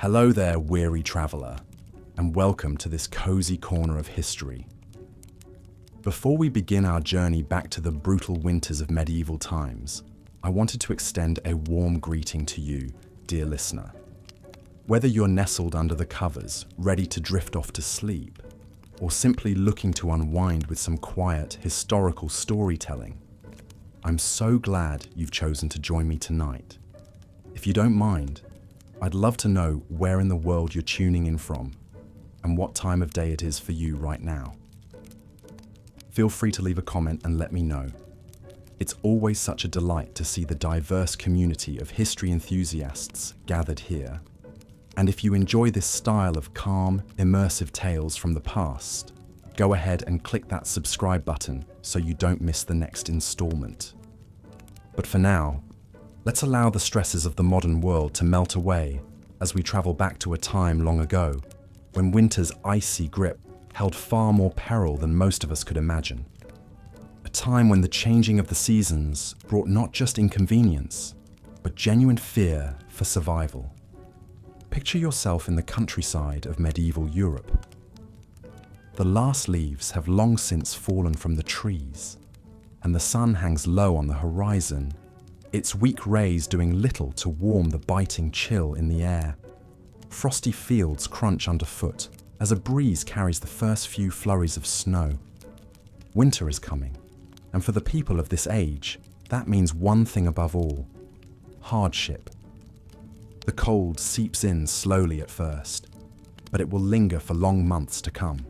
Hello there, weary traveller, and welcome to this cozy corner of history. Before we begin our journey back to the brutal winters of medieval times, I wanted to extend a warm greeting to you, dear listener. Whether you're nestled under the covers, ready to drift off to sleep, or simply looking to unwind with some quiet, historical storytelling, I'm so glad you've chosen to join me tonight. If you don't mind, I'd love to know where in the world you're tuning in from and what time of day it is for you right now. Feel free to leave a comment and let me know. It's always such a delight to see the diverse community of history enthusiasts gathered here. And if you enjoy this style of calm, immersive tales from the past, go ahead and click that subscribe button so you don't miss the next installment. But for now, let's allow the stresses of the modern world to melt away as we travel back to a time long ago when winter's icy grip held far more peril than most of us could imagine. A time when the changing of the seasons brought not just inconvenience, but genuine fear for survival. Picture yourself in the countryside of medieval Europe. The last leaves have long since fallen from the trees, and the sun hangs low on the horizon, its weak rays doing little to warm the biting chill in the air. Frosty fields crunch underfoot as a breeze carries the first few flurries of snow. Winter is coming, and for the people of this age, that means one thing above all: hardship. The cold seeps in slowly at first, but it will linger for long months to come.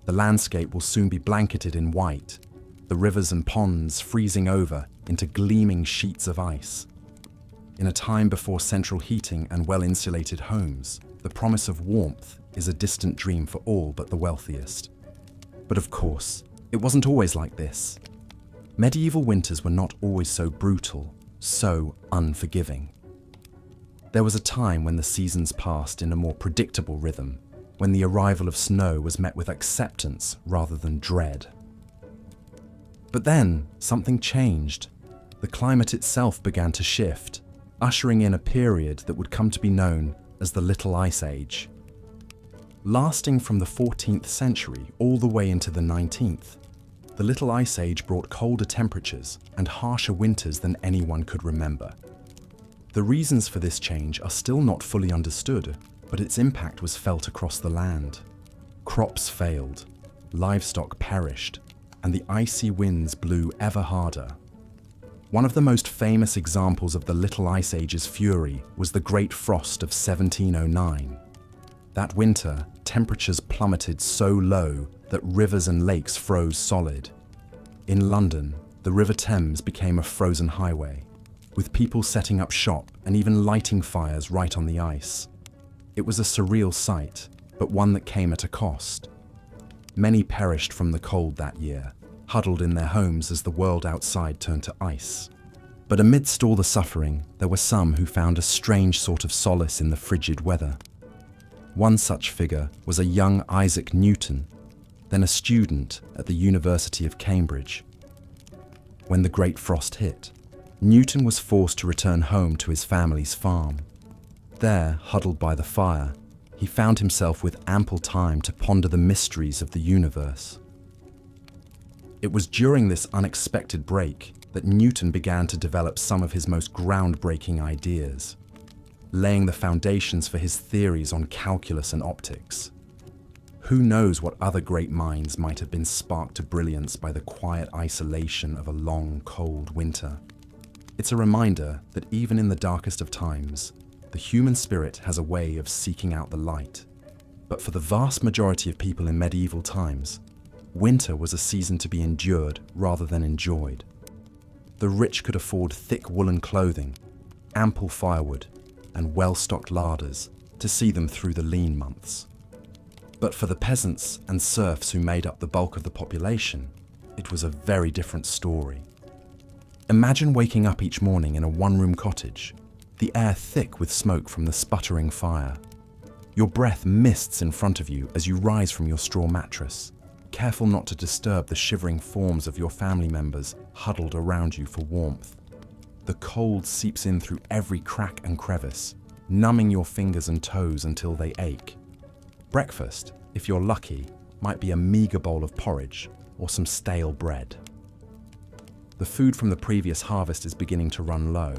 The landscape will soon be blanketed in white, the rivers and ponds freezing over into gleaming sheets of ice. In a time before central heating and well-insulated homes, the promise of warmth is a distant dream for all but the wealthiest. But of course, it wasn't always like this. Medieval winters were not always so brutal, so unforgiving. There was a time when the seasons passed in a more predictable rhythm, when the arrival of snow was met with acceptance rather than dread. But then, something changed. The climate itself began to shift, ushering in a period that would come to be known as the Little Ice Age. Lasting from the 14th century all the way into the 19th, the Little Ice Age brought colder temperatures and harsher winters than anyone could remember. The reasons for this change are still not fully understood, but its impact was felt across the land. Crops failed, livestock perished, and the icy winds blew ever harder. One of the most famous examples of the Little Ice Age's fury was the Great Frost of 1709. That winter, temperatures plummeted so low that rivers and lakes froze solid. In London, the River Thames became a frozen highway, with people setting up shop and even lighting fires right on the ice. It was a surreal sight, but one that came at a cost. Many perished from the cold that year, huddled in their homes as the world outside turned to ice. But amidst all the suffering, there were some who found a strange sort of solace in the frigid weather. One such figure was a young Isaac Newton, then a student at the University of Cambridge. When the Great Frost hit, Newton was forced to return home to his family's farm. There, huddled by the fire, he found himself with ample time to ponder the mysteries of the universe. It was during this unexpected break that Newton began to develop some of his most groundbreaking ideas, laying the foundations for his theories on calculus and optics. Who knows what other great minds might have been sparked to brilliance by the quiet isolation of a long, cold winter. It's a reminder that even in the darkest of times, the human spirit has a way of seeking out the light. But for the vast majority of people in medieval times, winter was a season to be endured rather than enjoyed. The rich could afford thick woolen clothing, ample firewood, and well-stocked larders to see them through the lean months. But for the peasants and serfs who made up the bulk of the population, it was a very different story. Imagine waking up each morning in a one-room cottage, the air thick with smoke from the sputtering fire. Your breath mists in front of you as you rise from your straw mattress, careful not to disturb the shivering forms of your family members huddled around you for warmth. The cold seeps in through every crack and crevice, numbing your fingers and toes until they ache. Breakfast, if you're lucky, might be a meager bowl of porridge or some stale bread. The food from the previous harvest is beginning to run low,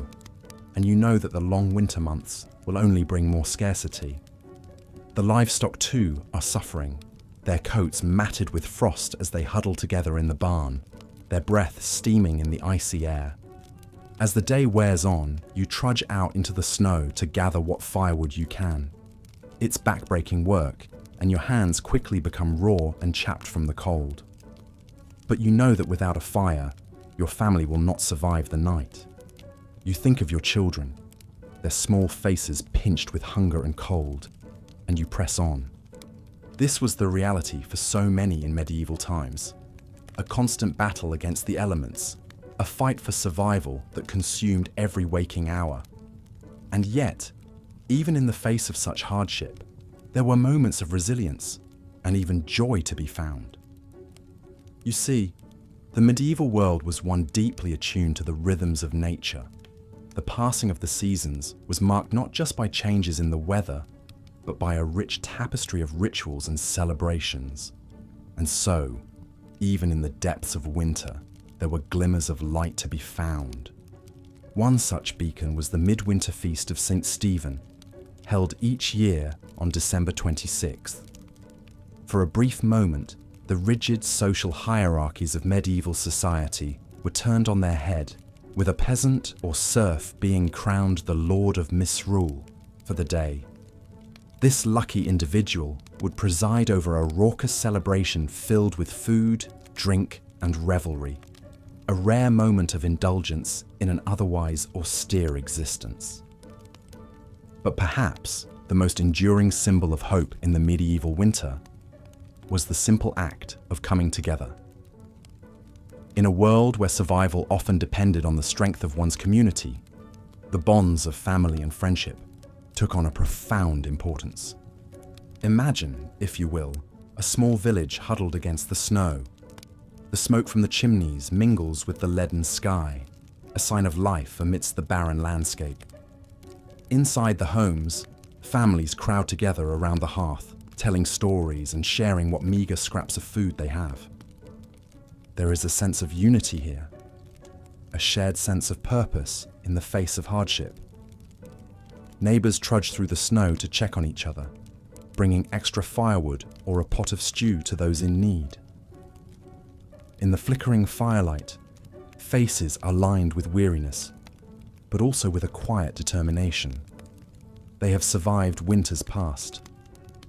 and you know that the long winter months will only bring more scarcity. The livestock too are suffering, their coats matted with frost as they huddle together in the barn, their breath steaming in the icy air. As the day wears on, you trudge out into the snow to gather what firewood you can. It's backbreaking work, and your hands quickly become raw and chapped from the cold. But you know that without a fire, your family will not survive the night. You think of your children, their small faces pinched with hunger and cold, and you press on. This was the reality for so many in medieval times. A constant battle against the elements, a fight for survival that consumed every waking hour. And yet, even in the face of such hardship, there were moments of resilience and even joy to be found. You see, the medieval world was one deeply attuned to the rhythms of nature. The passing of the seasons was marked not just by changes in the weather, but by a rich tapestry of rituals and celebrations. And so, even in the depths of winter, there were glimmers of light to be found. One such beacon was the midwinter feast of St. Stephen, held each year on December 26th. For a brief moment, the rigid social hierarchies of medieval society were turned on their head, with a peasant or serf being crowned the Lord of Misrule for the day. This lucky individual would preside over a raucous celebration filled with food, drink, and revelry, a rare moment of indulgence in an otherwise austere existence. But perhaps the most enduring symbol of hope in the medieval winter was the simple act of coming together. In a world where survival often depended on the strength of one's community, the bonds of family and friendship took on a profound importance. Imagine, if you will, a small village huddled against the snow. The smoke from the chimneys mingles with the leaden sky, a sign of life amidst the barren landscape. Inside the homes, families crowd together around the hearth, telling stories and sharing what meager scraps of food they have. There is a sense of unity here, a shared sense of purpose in the face of hardship. Neighbors trudge through the snow to check on each other, bringing extra firewood or a pot of stew to those in need. In the flickering firelight, faces are lined with weariness, but also with a quiet determination. They have survived winters past,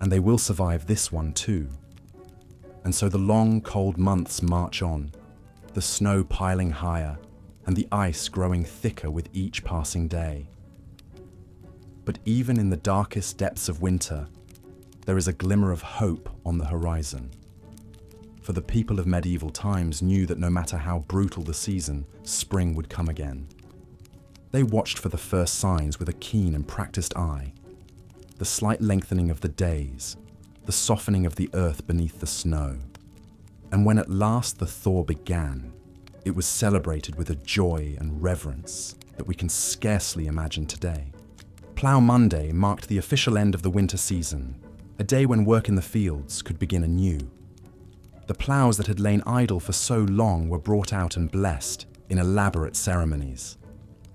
and they will survive this one too. And so the long, cold months march on, the snow piling higher and the ice growing thicker with each passing day. But even in the darkest depths of winter, there is a glimmer of hope on the horizon. For the people of medieval times knew that no matter how brutal the season, spring would come again. They watched for the first signs with a keen and practiced eye. The slight lengthening of the days, the softening of the earth beneath the snow. And when at last the thaw began, it was celebrated with a joy and reverence that we can scarcely imagine today. Plough Monday marked the official end of the winter season, a day when work in the fields could begin anew. The ploughs that had lain idle for so long were brought out and blessed in elaborate ceremonies,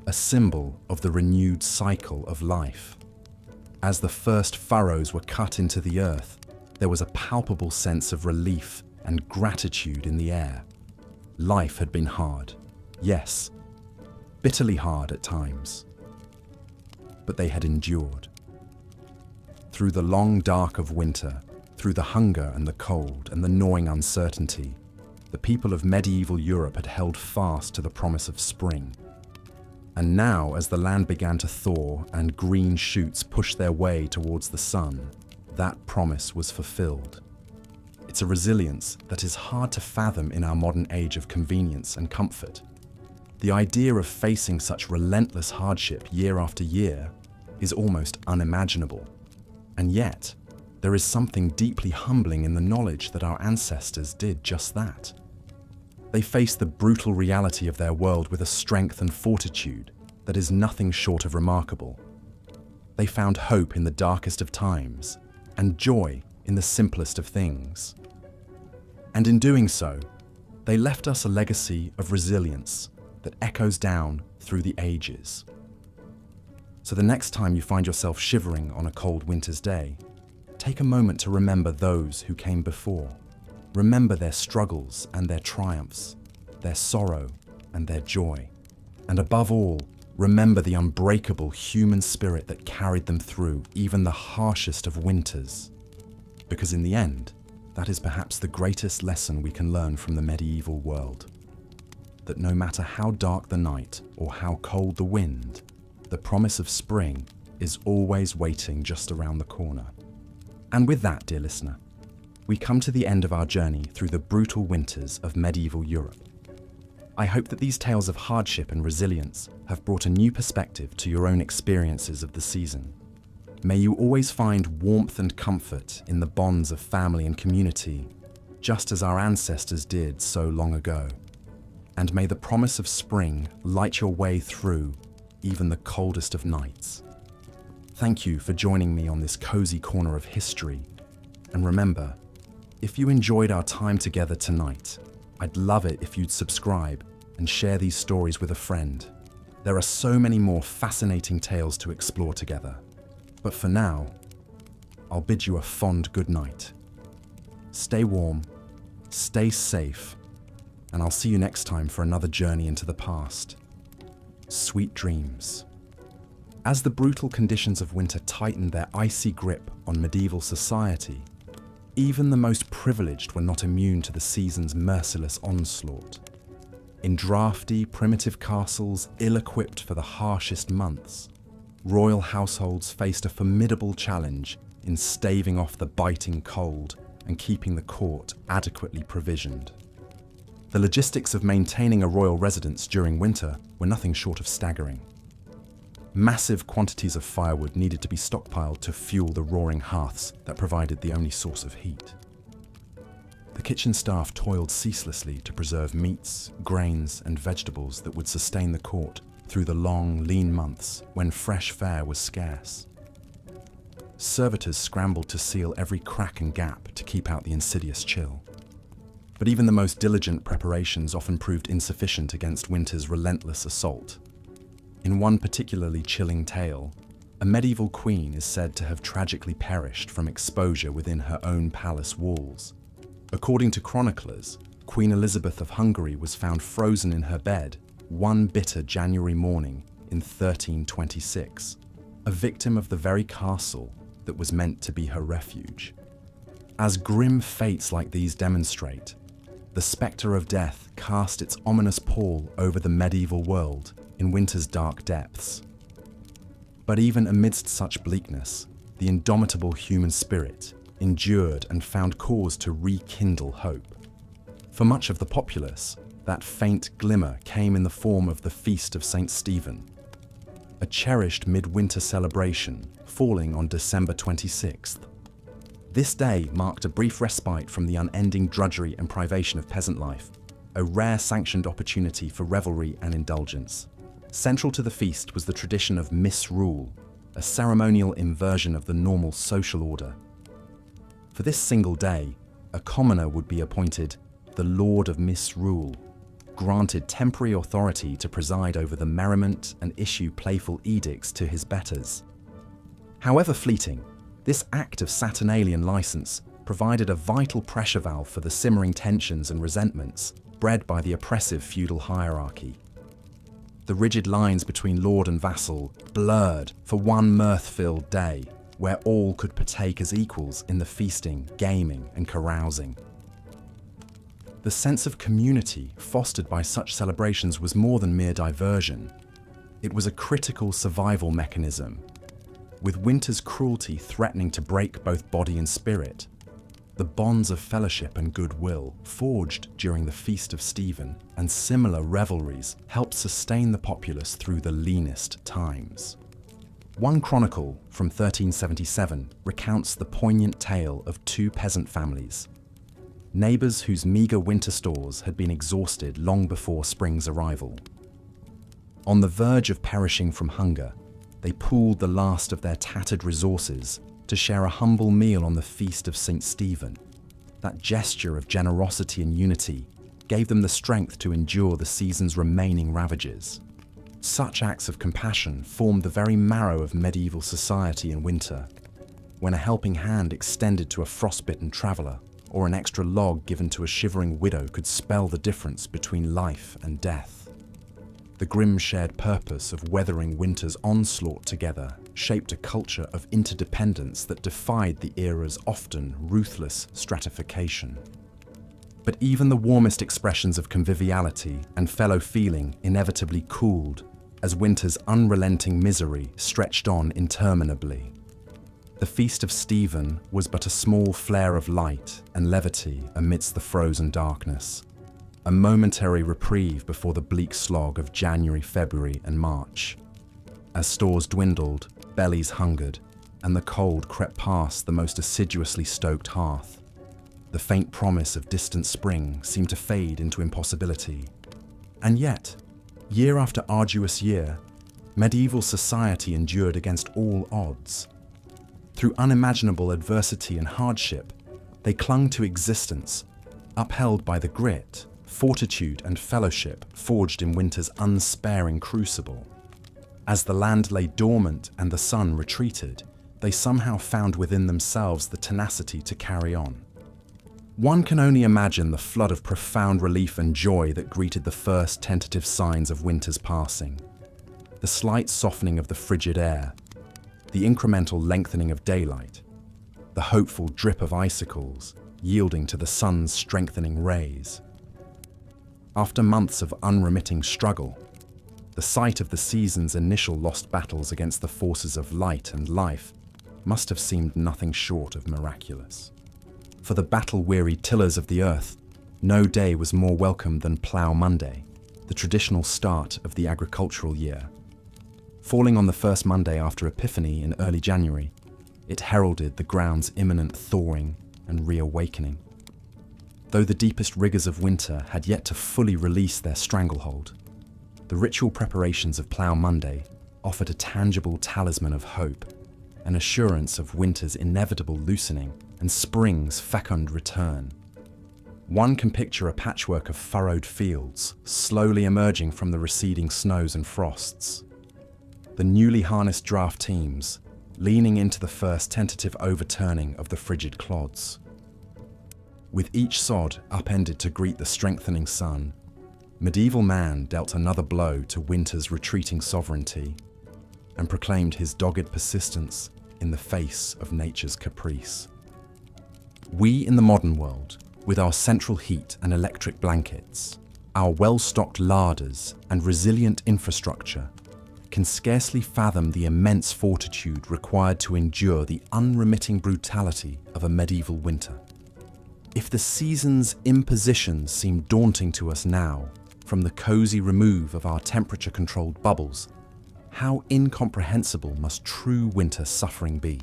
a symbol of the renewed cycle of life. As the first furrows were cut into the earth, there was a palpable sense of relief and gratitude in the air. Life had been hard, yes, bitterly hard at times, but they had endured. Through the long dark of winter, through the hunger and the cold and the gnawing uncertainty, the people of medieval Europe had held fast to the promise of spring. And now, as the land began to thaw and green shoots pushed their way towards the sun, that promise was fulfilled. It's a resilience that is hard to fathom in our modern age of convenience and comfort. The idea of facing such relentless hardship year after year is almost unimaginable. And yet, there is something deeply humbling in the knowledge that our ancestors did just that. They faced the brutal reality of their world with a strength and fortitude that is nothing short of remarkable. They found hope in the darkest of times and joy in the simplest of things. And in doing so, they left us a legacy of resilience that echoes down through the ages. So the next time you find yourself shivering on a cold winter's day, take a moment to remember those who came before. Remember their struggles and their triumphs, their sorrow and their joy. And above all, remember the unbreakable human spirit that carried them through even the harshest of winters. Because in the end, that is perhaps the greatest lesson we can learn from the medieval world. That no matter how dark the night or how cold the wind, the promise of spring is always waiting just around the corner. And with that, dear listener, we come to the end of our journey through the brutal winters of medieval Europe. I hope that these tales of hardship and resilience have brought a new perspective to your own experiences of the season. May you always find warmth and comfort in the bonds of family and community, just as our ancestors did so long ago. And may the promise of spring light your way through even the coldest of nights. Thank you for joining me on this cozy corner of history. And remember, if you enjoyed our time together tonight, I'd love it if you'd subscribe and share these stories with a friend. There are so many more fascinating tales to explore together. But for now, I'll bid you a fond good night. Stay warm, stay safe, and I'll see you next time for another journey into the past. Sweet dreams. As the brutal conditions of winter tightened their icy grip on medieval society, even the most privileged were not immune to the season's merciless onslaught. In drafty, primitive castles ill-equipped for the harshest months, royal households faced a formidable challenge in staving off the biting cold and keeping the court adequately provisioned. The logistics of maintaining a royal residence during winter were nothing short of staggering. Massive quantities of firewood needed to be stockpiled to fuel the roaring hearths that provided the only source of heat. The kitchen staff toiled ceaselessly to preserve meats, grains, and vegetables that would sustain the court through the long, lean months when fresh fare was scarce. Servitors scrambled to seal every crack and gap to keep out the insidious chill. But even the most diligent preparations often proved insufficient against winter's relentless assault. In one particularly chilling tale, a medieval queen is said to have tragically perished from exposure within her own palace walls. According to chroniclers, Queen Elizabeth of Hungary was found frozen in her bed one bitter January morning in 1326, a victim of the very castle that was meant to be her refuge. As grim fates like these demonstrate, the spectre of death cast its ominous pall over the medieval world in winter's dark depths. But even amidst such bleakness, the indomitable human spirit endured and found cause to rekindle hope. For much of the populace, that faint glimmer came in the form of the Feast of St. Stephen, a cherished midwinter celebration falling on December 26th. This day marked a brief respite from the unending drudgery and privation of peasant life, a rare sanctioned opportunity for revelry and indulgence. Central to the feast was the tradition of misrule, a ceremonial inversion of the normal social order. For this single day, a commoner would be appointed the Lord of Misrule, granted temporary authority to preside over the merriment and issue playful edicts to his betters. However fleeting, this act of Saturnalian license provided a vital pressure valve for the simmering tensions and resentments bred by the oppressive feudal hierarchy. The rigid lines between lord and vassal blurred for one mirth-filled day, where all could partake as equals in the feasting, gaming, and carousing. The sense of community fostered by such celebrations was more than mere diversion. It was a critical survival mechanism. With winter's cruelty threatening to break both body and spirit, the bonds of fellowship and goodwill forged during the Feast of Stephen and similar revelries helped sustain the populace through the leanest times. One chronicle from 1377 recounts the poignant tale of two peasant families, neighbours whose meagre winter stores had been exhausted long before spring's arrival. On the verge of perishing from hunger, they pooled the last of their tattered resources to share a humble meal on the feast of St. Stephen. That gesture of generosity and unity gave them the strength to endure the season's remaining ravages. Such acts of compassion formed the very marrow of medieval society in winter, when a helping hand extended to a frostbitten traveller or an extra log given to a shivering widow could spell the difference between life and death. The grim shared purpose of weathering winter's onslaught together shaped a culture of interdependence that defied the era's often ruthless stratification. But even the warmest expressions of conviviality and fellow feeling inevitably cooled as winter's unrelenting misery stretched on interminably. The Feast of Stephen was but a small flare of light and levity amidst the frozen darkness, a momentary reprieve before the bleak slog of January, February, and March. As stores dwindled, bellies hungered, and the cold crept past the most assiduously stoked hearth, the faint promise of distant spring seemed to fade into impossibility. And yet, year after arduous year, medieval society endured against all odds. Through unimaginable adversity and hardship, they clung to existence, upheld by the grit, fortitude, and fellowship forged in winter's unsparing crucible. As the land lay dormant and the sun retreated, they somehow found within themselves the tenacity to carry on. One can only imagine the flood of profound relief and joy that greeted the first tentative signs of winter's passing. The slight softening of the frigid air, the incremental lengthening of daylight, the hopeful drip of icicles yielding to the sun's strengthening rays. After months of unremitting struggle, the sight of the season's initial lost battles against the forces of light and life must have seemed nothing short of miraculous. For the battle-weary tillers of the earth, no day was more welcome than Plough Monday, the traditional start of the agricultural year. Falling on the first Monday after Epiphany in early January, it heralded the ground's imminent thawing and reawakening. Though the deepest rigours of winter had yet to fully release their stranglehold, the ritual preparations of Plough Monday offered a tangible talisman of hope, an assurance of winter's inevitable loosening and spring's fecund return. One can picture a patchwork of furrowed fields slowly emerging from the receding snows and frosts. The newly harnessed draft teams leaning into the first tentative overturning of the frigid clods. With each sod upended to greet the strengthening sun, medieval man dealt another blow to winter's retreating sovereignty and proclaimed his dogged persistence in the face of nature's caprice. We in the modern world, with our central heat and electric blankets, our well-stocked larders and resilient infrastructure, can scarcely fathom the immense fortitude required to endure the unremitting brutality of a medieval winter. If the season's impositions seem daunting to us now, from the cozy remove of our temperature-controlled bubbles, how incomprehensible must true winter suffering be?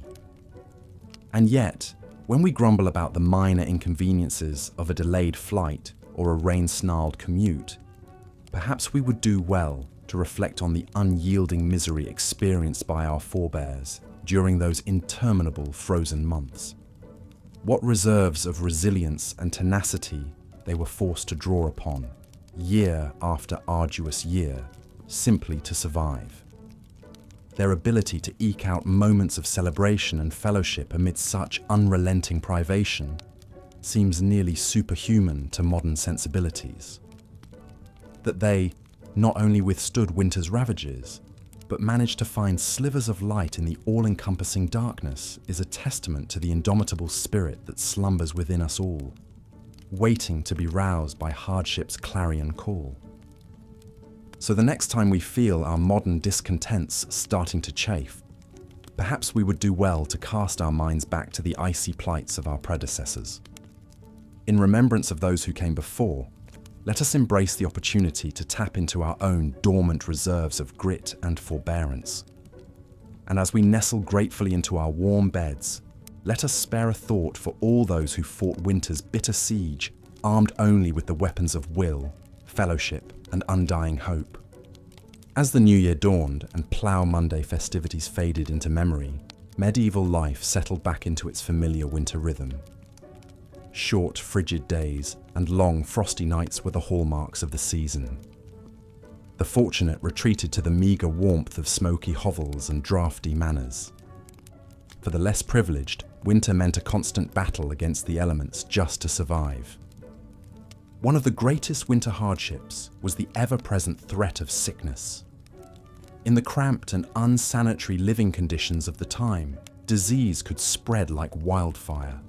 And yet, when we grumble about the minor inconveniences of a delayed flight or a rain-snarled commute, perhaps we would do well to reflect on the unyielding misery experienced by our forebears during those interminable frozen months. What reserves of resilience and tenacity they were forced to draw upon, year after arduous year, simply to survive. Their ability to eke out moments of celebration and fellowship amid such unrelenting privation seems nearly superhuman to modern sensibilities. That they not only withstood winter's ravages, but managed to find slivers of light in the all-encompassing darkness is a testament to the indomitable spirit that slumbers within us all, waiting to be roused by hardship's clarion call. So the next time we feel our modern discontents starting to chafe, perhaps we would do well to cast our minds back to the icy plights of our predecessors. In remembrance of those who came before, let us embrace the opportunity to tap into our own dormant reserves of grit and forbearance. And as we nestle gratefully into our warm beds, let us spare a thought for all those who fought winter's bitter siege, armed only with the weapons of will, fellowship, and undying hope. As the new year dawned and Plough Monday festivities faded into memory, medieval life settled back into its familiar winter rhythm. Short, frigid days and long, frosty nights were the hallmarks of the season. The fortunate retreated to the meagre warmth of smoky hovels and draughty manors. For the less privileged, winter meant a constant battle against the elements just to survive. One of the greatest winter hardships was the ever-present threat of sickness. In the cramped and unsanitary living conditions of the time, disease could spread like wildfire.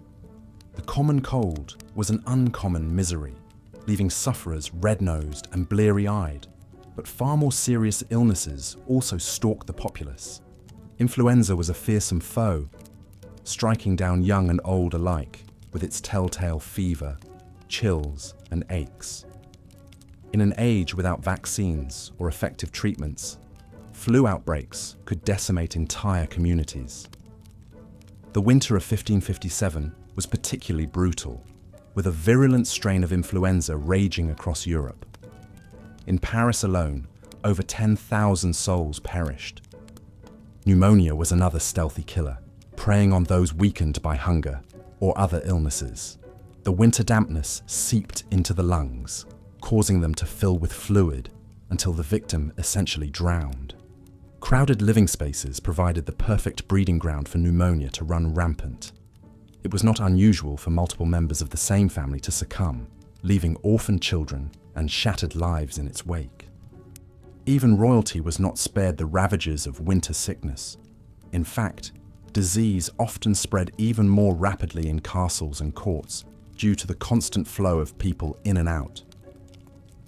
The common cold was an uncommon misery, leaving sufferers red-nosed and bleary-eyed. But far more serious illnesses also stalked the populace. Influenza was a fearsome foe, striking down young and old alike with its telltale fever, chills, and aches. In an age without vaccines or effective treatments, flu outbreaks could decimate entire communities. The winter of 1557 was particularly brutal, with a virulent strain of influenza raging across Europe. In Paris alone, over 10,000 souls perished. Pneumonia was another stealthy killer, preying on those weakened by hunger or other illnesses. The winter dampness seeped into the lungs, causing them to fill with fluid until the victim essentially drowned. Crowded living spaces provided the perfect breeding ground for pneumonia to run rampant. It was not unusual for multiple members of the same family to succumb, leaving orphaned children and shattered lives in its wake. Even royalty was not spared the ravages of winter sickness. In fact, disease often spread even more rapidly in castles and courts due to the constant flow of people in and out.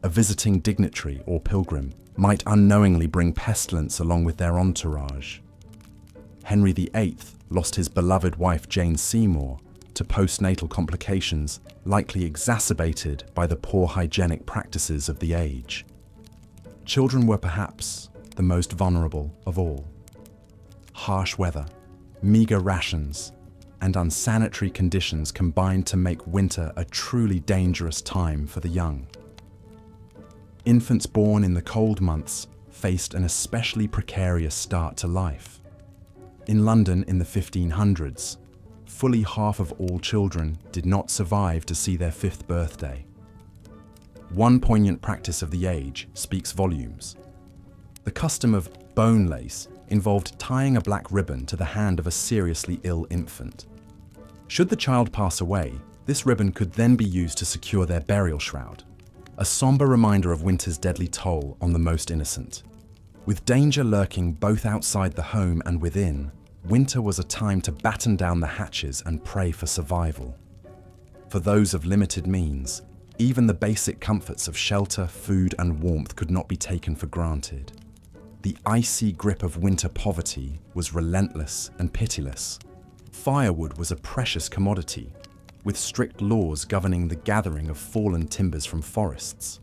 A visiting dignitary or pilgrim might unknowingly bring pestilence along with their entourage. Henry VIII lost his beloved wife Jane Seymour to postnatal complications likely exacerbated by the poor hygienic practices of the age. Children were perhaps the most vulnerable of all. Harsh weather, meagre rations, and unsanitary conditions combined to make winter a truly dangerous time for the young. Infants born in the cold months faced an especially precarious start to life. In London in the 1500s, fully half of all children did not survive to see their 5th birthday. One poignant practice of the age speaks volumes. The custom of bone lace involved tying a black ribbon to the hand of a seriously ill infant. Should the child pass away, this ribbon could then be used to secure their burial shroud, a somber reminder of winter's deadly toll on the most innocent. With danger lurking both outside the home and within, winter was a time to batten down the hatches and pray for survival. For those of limited means, even the basic comforts of shelter, food, and warmth could not be taken for granted. The icy grip of winter poverty was relentless and pitiless. Firewood was a precious commodity, with strict laws governing the gathering of fallen timbers from forests.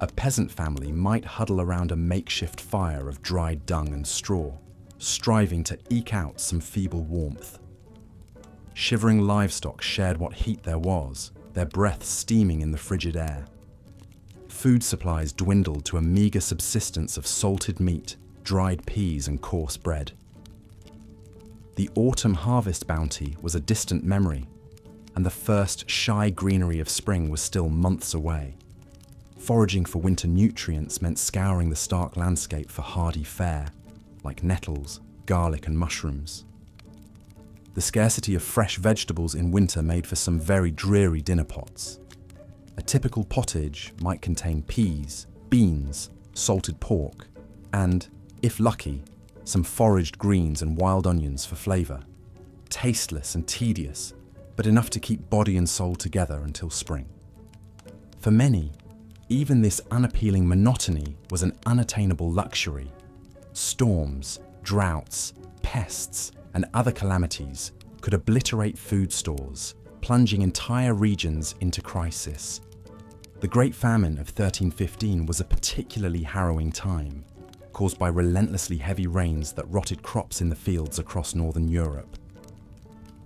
A peasant family might huddle around a makeshift fire of dried dung and straw, striving to eke out some feeble warmth. Shivering livestock shared what heat there was, their breath steaming in the frigid air. Food supplies dwindled to a meagre subsistence of salted meat, dried peas, and coarse bread. The autumn harvest bounty was a distant memory, and the first shy greenery of spring was still months away. Foraging for winter nutrients meant scouring the stark landscape for hardy fare, like nettles, garlic, and mushrooms. The scarcity of fresh vegetables in winter made for some very dreary dinner pots. A typical pottage might contain peas, beans, salted pork, and, if lucky, some foraged greens and wild onions for flavour. Tasteless and tedious, but enough to keep body and soul together until spring. For many, even this unappealing monotony was an unattainable luxury. Storms, droughts, pests, and other calamities could obliterate food stores, plunging entire regions into crisis. The Great Famine of 1315 was a particularly harrowing time, caused by relentlessly heavy rains that rotted crops in the fields across northern Europe.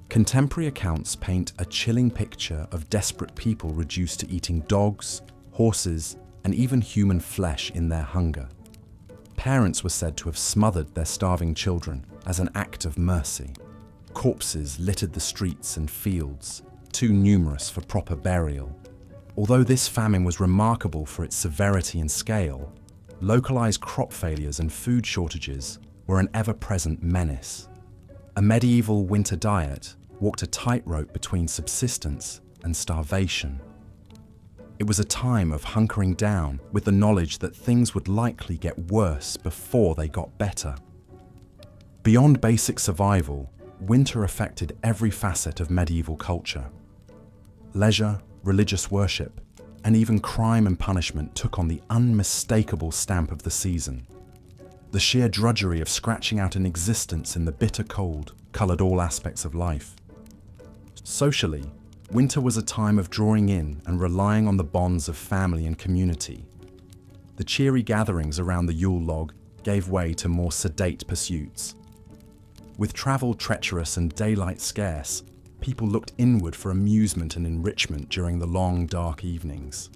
Contemporary accounts paint a chilling picture of desperate people reduced to eating dogs, horses, and even human flesh in their hunger. Parents were said to have smothered their starving children as an act of mercy. Corpses littered the streets and fields, too numerous for proper burial. Although this famine was remarkable for its severity and scale, localized crop failures and food shortages were an ever-present menace. A medieval winter diet walked a tightrope between subsistence and starvation. It was a time of hunkering down with the knowledge that things would likely get worse before they got better. Beyond basic survival, winter affected every facet of medieval culture. Leisure, religious worship, and even crime and punishment took on the unmistakable stamp of the season. The sheer drudgery of scratching out an existence in the bitter cold coloured all aspects of life. Socially, winter was a time of drawing in and relying on the bonds of family and community. The cheery gatherings around the Yule log gave way to more sedate pursuits. With travel treacherous and daylight scarce, people looked inward for amusement and enrichment during the long, dark evenings.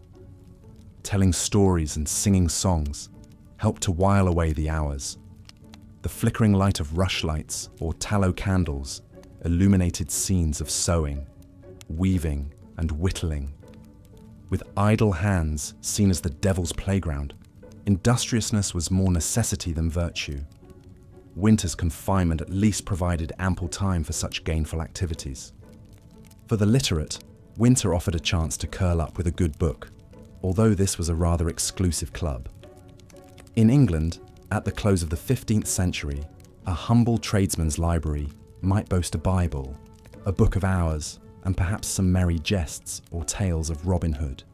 Telling stories and singing songs helped to while away the hours. The flickering light of rushlights or tallow candles illuminated scenes of sewing, weaving, and whittling. With idle hands seen as the devil's playground, industriousness was more necessity than virtue. Winter's confinement at least provided ample time for such gainful activities. For the literate, winter offered a chance to curl up with a good book, although this was a rather exclusive club. In England, at the close of the 15th century, a humble tradesman's library might boast a Bible, a book of hours, and perhaps some merry jests or tales of Robin Hood.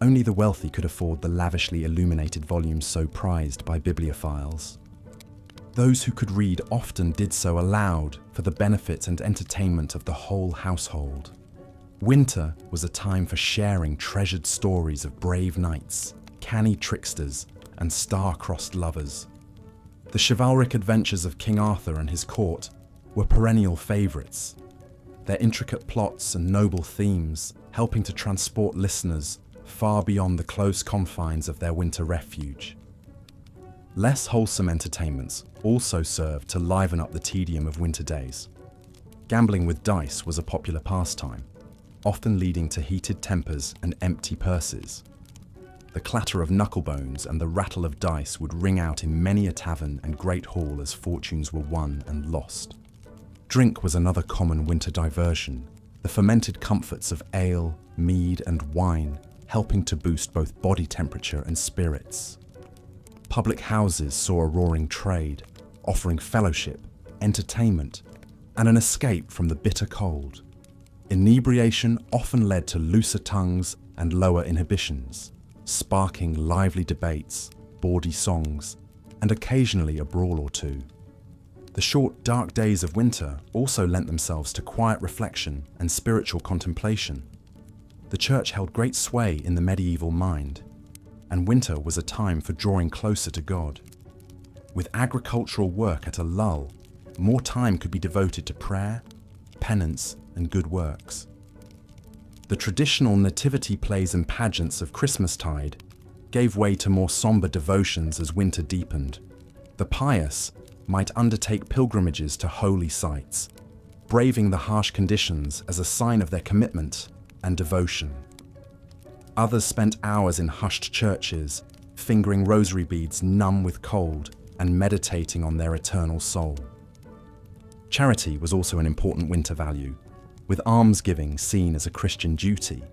Only the wealthy could afford the lavishly illuminated volumes so prized by bibliophiles. Those who could read often did so aloud for the benefit and entertainment of the whole household. Winter was a time for sharing treasured stories of brave knights, canny tricksters, and star-crossed lovers. The chivalric adventures of King Arthur and his court were perennial favourites, their intricate plots and noble themes helping to transport listeners far beyond the close confines of their winter refuge. Less wholesome entertainments also served to liven up the tedium of winter days. Gambling with dice was a popular pastime, often leading to heated tempers and empty purses. The clatter of knucklebones and the rattle of dice would ring out in many a tavern and great hall as fortunes were won and lost. Drink was another common winter diversion, the fermented comforts of ale, mead, and wine helping to boost both body temperature and spirits. Public houses saw a roaring trade, offering fellowship, entertainment, and an escape from the bitter cold. Inebriation often led to looser tongues and lower inhibitions, sparking lively debates, bawdy songs, and occasionally a brawl or two. The short, dark days of winter also lent themselves to quiet reflection and spiritual contemplation. The church held great sway in the medieval mind, and winter was a time for drawing closer to God. With agricultural work at a lull, more time could be devoted to prayer, penance, and good works. The traditional nativity plays and pageants of Christmastide gave way to more somber devotions as winter deepened. The pious might undertake pilgrimages to holy sites, braving the harsh conditions as a sign of their commitment and devotion. Others spent hours in hushed churches, fingering rosary beads numb with cold and meditating on their eternal soul. Charity was also an important winter value, with almsgiving seen as a Christian duty.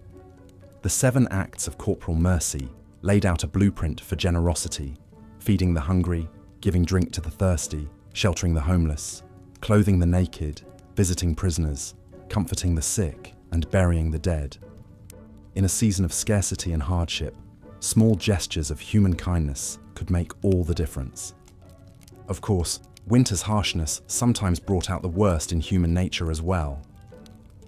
The 7 acts of corporal mercy laid out a blueprint for generosity, feeding the hungry, giving drink to the thirsty, sheltering the homeless, clothing the naked, visiting prisoners, comforting the sick, and burying the dead. In a season of scarcity and hardship, small gestures of human kindness could make all the difference. Of course, winter's harshness sometimes brought out the worst in human nature as well.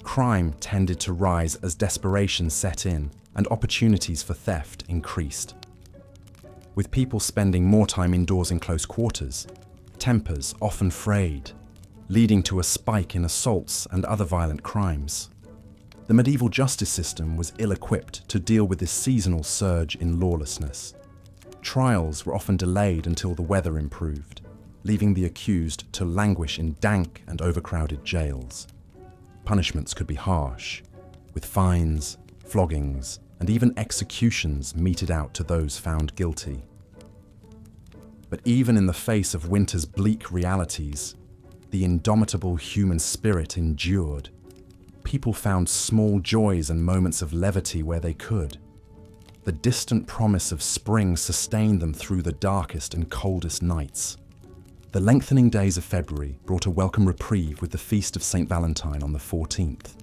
Crime tended to rise as desperation set in and opportunities for theft increased. With people spending more time indoors in close quarters, tempers often frayed, leading to a spike in assaults and other violent crimes. The medieval justice system was ill-equipped to deal with this seasonal surge in lawlessness. Trials were often delayed until the weather improved, leaving the accused to languish in dank and overcrowded jails. Punishments could be harsh, with fines, floggings, and even executions meted out to those found guilty. But even in the face of winter's bleak realities, the indomitable human spirit endured. People found small joys and moments of levity where they could. The distant promise of spring sustained them through the darkest and coldest nights. The lengthening days of February brought a welcome reprieve with the feast of St. Valentine on the 14th.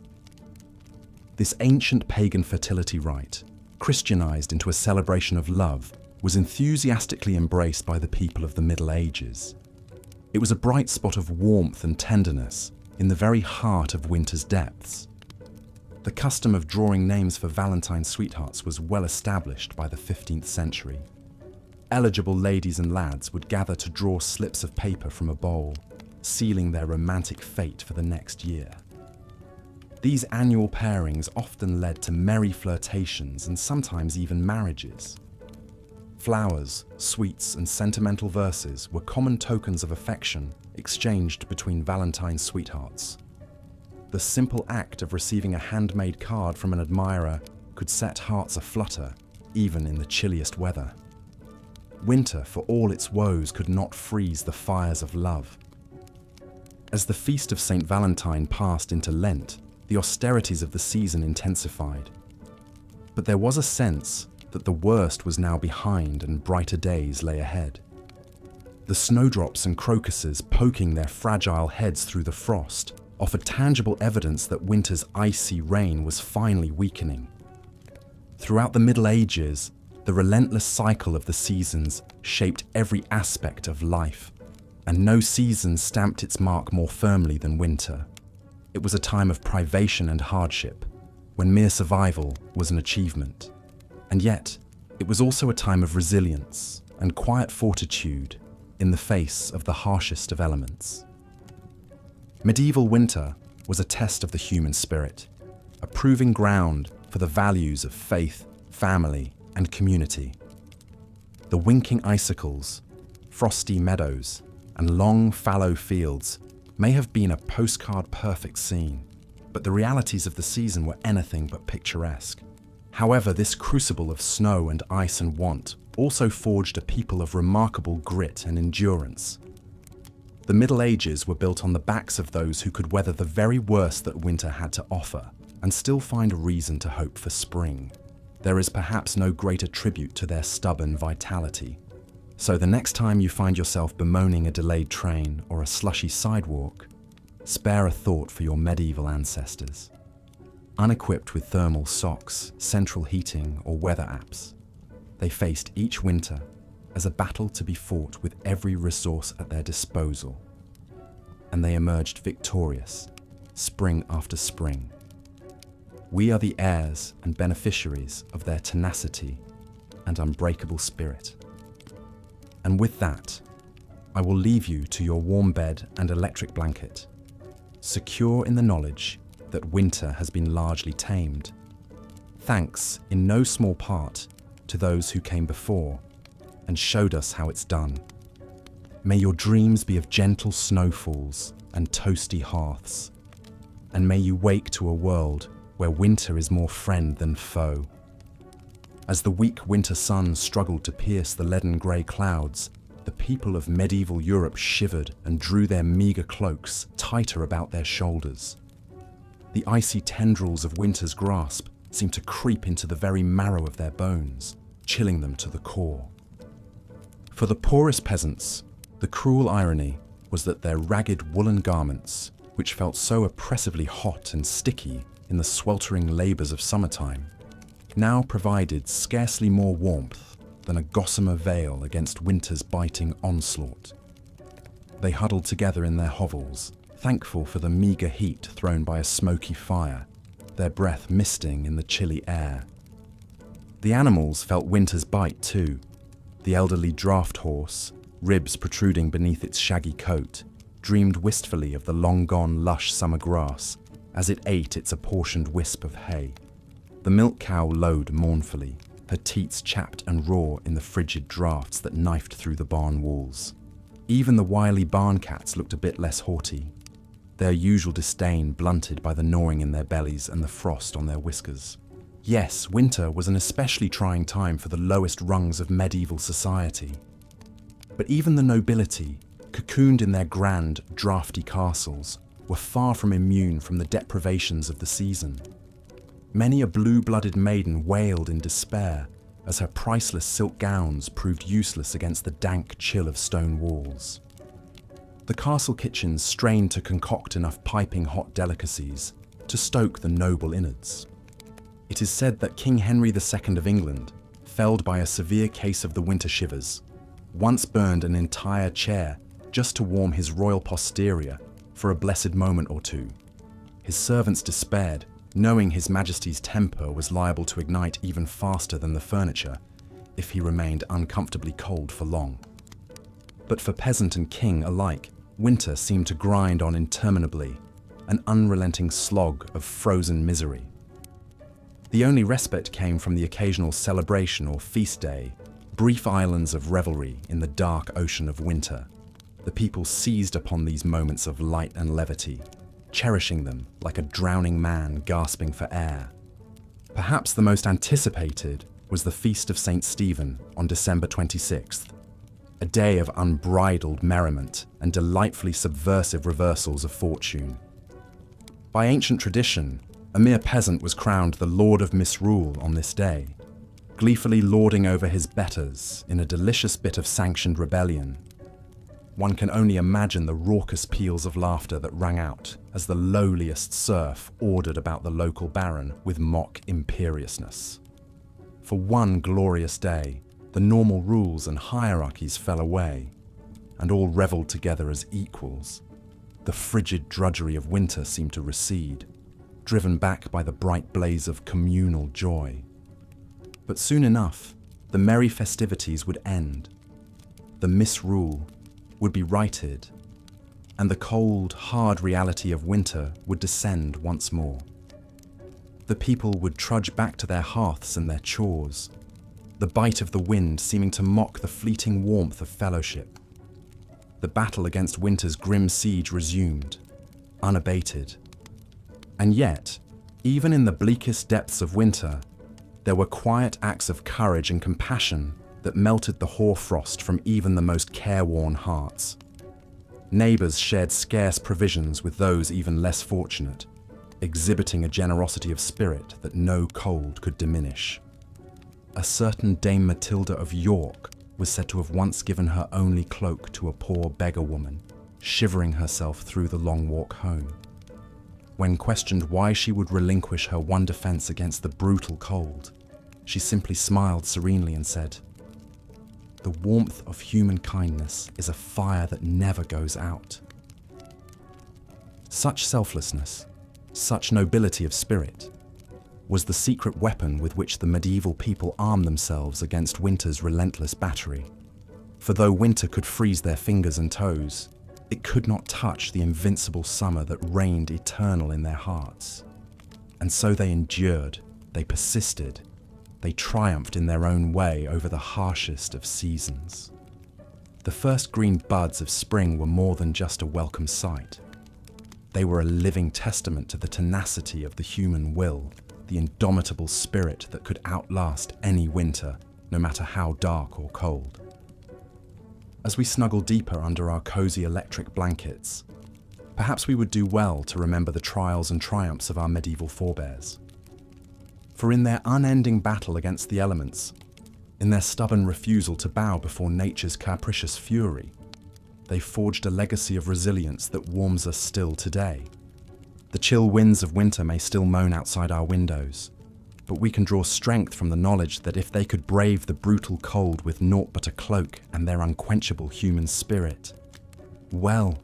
This ancient pagan fertility rite, Christianized into a celebration of love, was enthusiastically embraced by the people of the Middle Ages. It was a bright spot of warmth and tenderness in the very heart of winter's depths. The custom of drawing names for Valentine's sweethearts was well established by the 15th century. Eligible ladies and lads would gather to draw slips of paper from a bowl, sealing their romantic fate for the next year. These annual pairings often led to merry flirtations and sometimes even marriages. Flowers, sweets, and sentimental verses were common tokens of affection exchanged between Valentine's sweethearts. The simple act of receiving a handmade card from an admirer could set hearts aflutter, even in the chilliest weather. Winter, for all its woes, could not freeze the fires of love. As the feast of St. Valentine passed into Lent, the austerities of the season intensified. But there was a sense that the worst was now behind and brighter days lay ahead. The snowdrops and crocuses poking their fragile heads through the frost offered tangible evidence that winter's icy reign was finally weakening. Throughout the Middle Ages, the relentless cycle of the seasons shaped every aspect of life, and no season stamped its mark more firmly than winter. It was a time of privation and hardship, when mere survival was an achievement. And yet, it was also a time of resilience and quiet fortitude in the face of the harshest of elements. Medieval winter was a test of the human spirit, a proving ground for the values of faith, family, and community. The winking icicles, frosty meadows, and long fallow fields may have been a postcard-perfect scene, but the realities of the season were anything but picturesque. However, this crucible of snow and ice and want also forged a people of remarkable grit and endurance. The Middle Ages were built on the backs of those who could weather the very worst that winter had to offer and still find a reason to hope for spring. There is perhaps no greater tribute to their stubborn vitality. So the next time you find yourself bemoaning a delayed train or a slushy sidewalk, spare a thought for your medieval ancestors. Unequipped with thermal socks, central heating, or weather apps, they faced each winter as a battle to be fought with every resource at their disposal. And they emerged victorious, spring after spring. We are the heirs and beneficiaries of their tenacity and unbreakable spirit. And with that, I will leave you to your warm bed and electric blanket, secure in the knowledge that winter has been largely tamed, thanks in no small part to those who came before and showed us how it's done. May your dreams be of gentle snowfalls and toasty hearths, and may you wake to a world where winter is more friend than foe. As the weak winter sun struggled to pierce the leaden grey clouds, the people of medieval Europe shivered and drew their meagre cloaks tighter about their shoulders. The icy tendrils of winter's grasp seemed to creep into the very marrow of their bones, chilling them to the core. For the poorest peasants, the cruel irony was that their ragged woolen garments, which felt so oppressively hot and sticky in the sweltering labours of summertime, now provided scarcely more warmth than a gossamer veil against winter's biting onslaught. They huddled together in their hovels, thankful for the meagre heat thrown by a smoky fire, their breath misting in the chilly air. The animals felt winter's bite too. The elderly draught horse, ribs protruding beneath its shaggy coat, dreamed wistfully of the long-gone lush summer grass as it ate its apportioned wisp of hay. The milk cow lowed mournfully, her teats chapped and raw in the frigid drafts that knifed through the barn walls. Even the wily barn cats looked a bit less haughty, their usual disdain blunted by the gnawing in their bellies and the frost on their whiskers. Yes, winter was an especially trying time for the lowest rungs of medieval society. But even the nobility, cocooned in their grand, draughty castles, were far from immune from the deprivations of the season. Many a blue-blooded maiden wailed in despair as her priceless silk gowns proved useless against the dank chill of stone walls. The castle kitchens strained to concoct enough piping hot delicacies to stoke the noble innards. It is said that King Henry II of England, felled by a severe case of the winter shivers, once burned an entire chair just to warm his royal posterior for a blessed moment or two. His servants despaired, knowing His Majesty's temper was liable to ignite even faster than the furniture if he remained uncomfortably cold for long. But for peasant and king alike, winter seemed to grind on interminably, an unrelenting slog of frozen misery. The only respite came from the occasional celebration or feast day, brief islands of revelry in the dark ocean of winter. The people seized upon these moments of light and levity, cherishing them like a drowning man gasping for air. Perhaps the most anticipated was the Feast of St. Stephen on December 26th, a day of unbridled merriment and delightfully subversive reversals of fortune. By ancient tradition, a mere peasant was crowned the Lord of Misrule on this day, gleefully lording over his betters in a delicious bit of sanctioned rebellion. One can only imagine the raucous peals of laughter that rang out as the lowliest serf ordered about the local baron with mock imperiousness. For one glorious day, the normal rules and hierarchies fell away, and all revelled together as equals. The frigid drudgery of winter seemed to recede, driven back by the bright blaze of communal joy. But soon enough, the merry festivities would end. The misrule would be righted, and the cold, hard reality of winter would descend once more. The people would trudge back to their hearths and their chores, the bite of the wind seeming to mock the fleeting warmth of fellowship. The battle against winter's grim siege resumed, unabated. And yet, even in the bleakest depths of winter, there were quiet acts of courage and compassion that melted the hoarfrost from even the most careworn hearts. Neighbours shared scarce provisions with those even less fortunate, exhibiting a generosity of spirit that no cold could diminish. A certain Dame Matilda of York was said to have once given her only cloak to a poor beggar woman, shivering herself through the long walk home. When questioned why she would relinquish her one defence against the brutal cold, she simply smiled serenely and said, "The warmth of human kindness is a fire that never goes out." Such selflessness, such nobility of spirit, was the secret weapon with which the medieval people armed themselves against winter's relentless battery. For though winter could freeze their fingers and toes, it could not touch the invincible summer that reigned eternal in their hearts. And so they endured, they persisted, they triumphed in their own way over the harshest of seasons. The first green buds of spring were more than just a welcome sight. They were a living testament to the tenacity of the human will, the indomitable spirit that could outlast any winter, no matter how dark or cold. As we snuggle deeper under our cozy electric blankets, perhaps we would do well to remember the trials and triumphs of our medieval forebears. For in their unending battle against the elements, in their stubborn refusal to bow before nature's capricious fury, they forged a legacy of resilience that warms us still today. The chill winds of winter may still moan outside our windows, but we can draw strength from the knowledge that if they could brave the brutal cold with naught but a cloak and their unquenchable human spirit, well,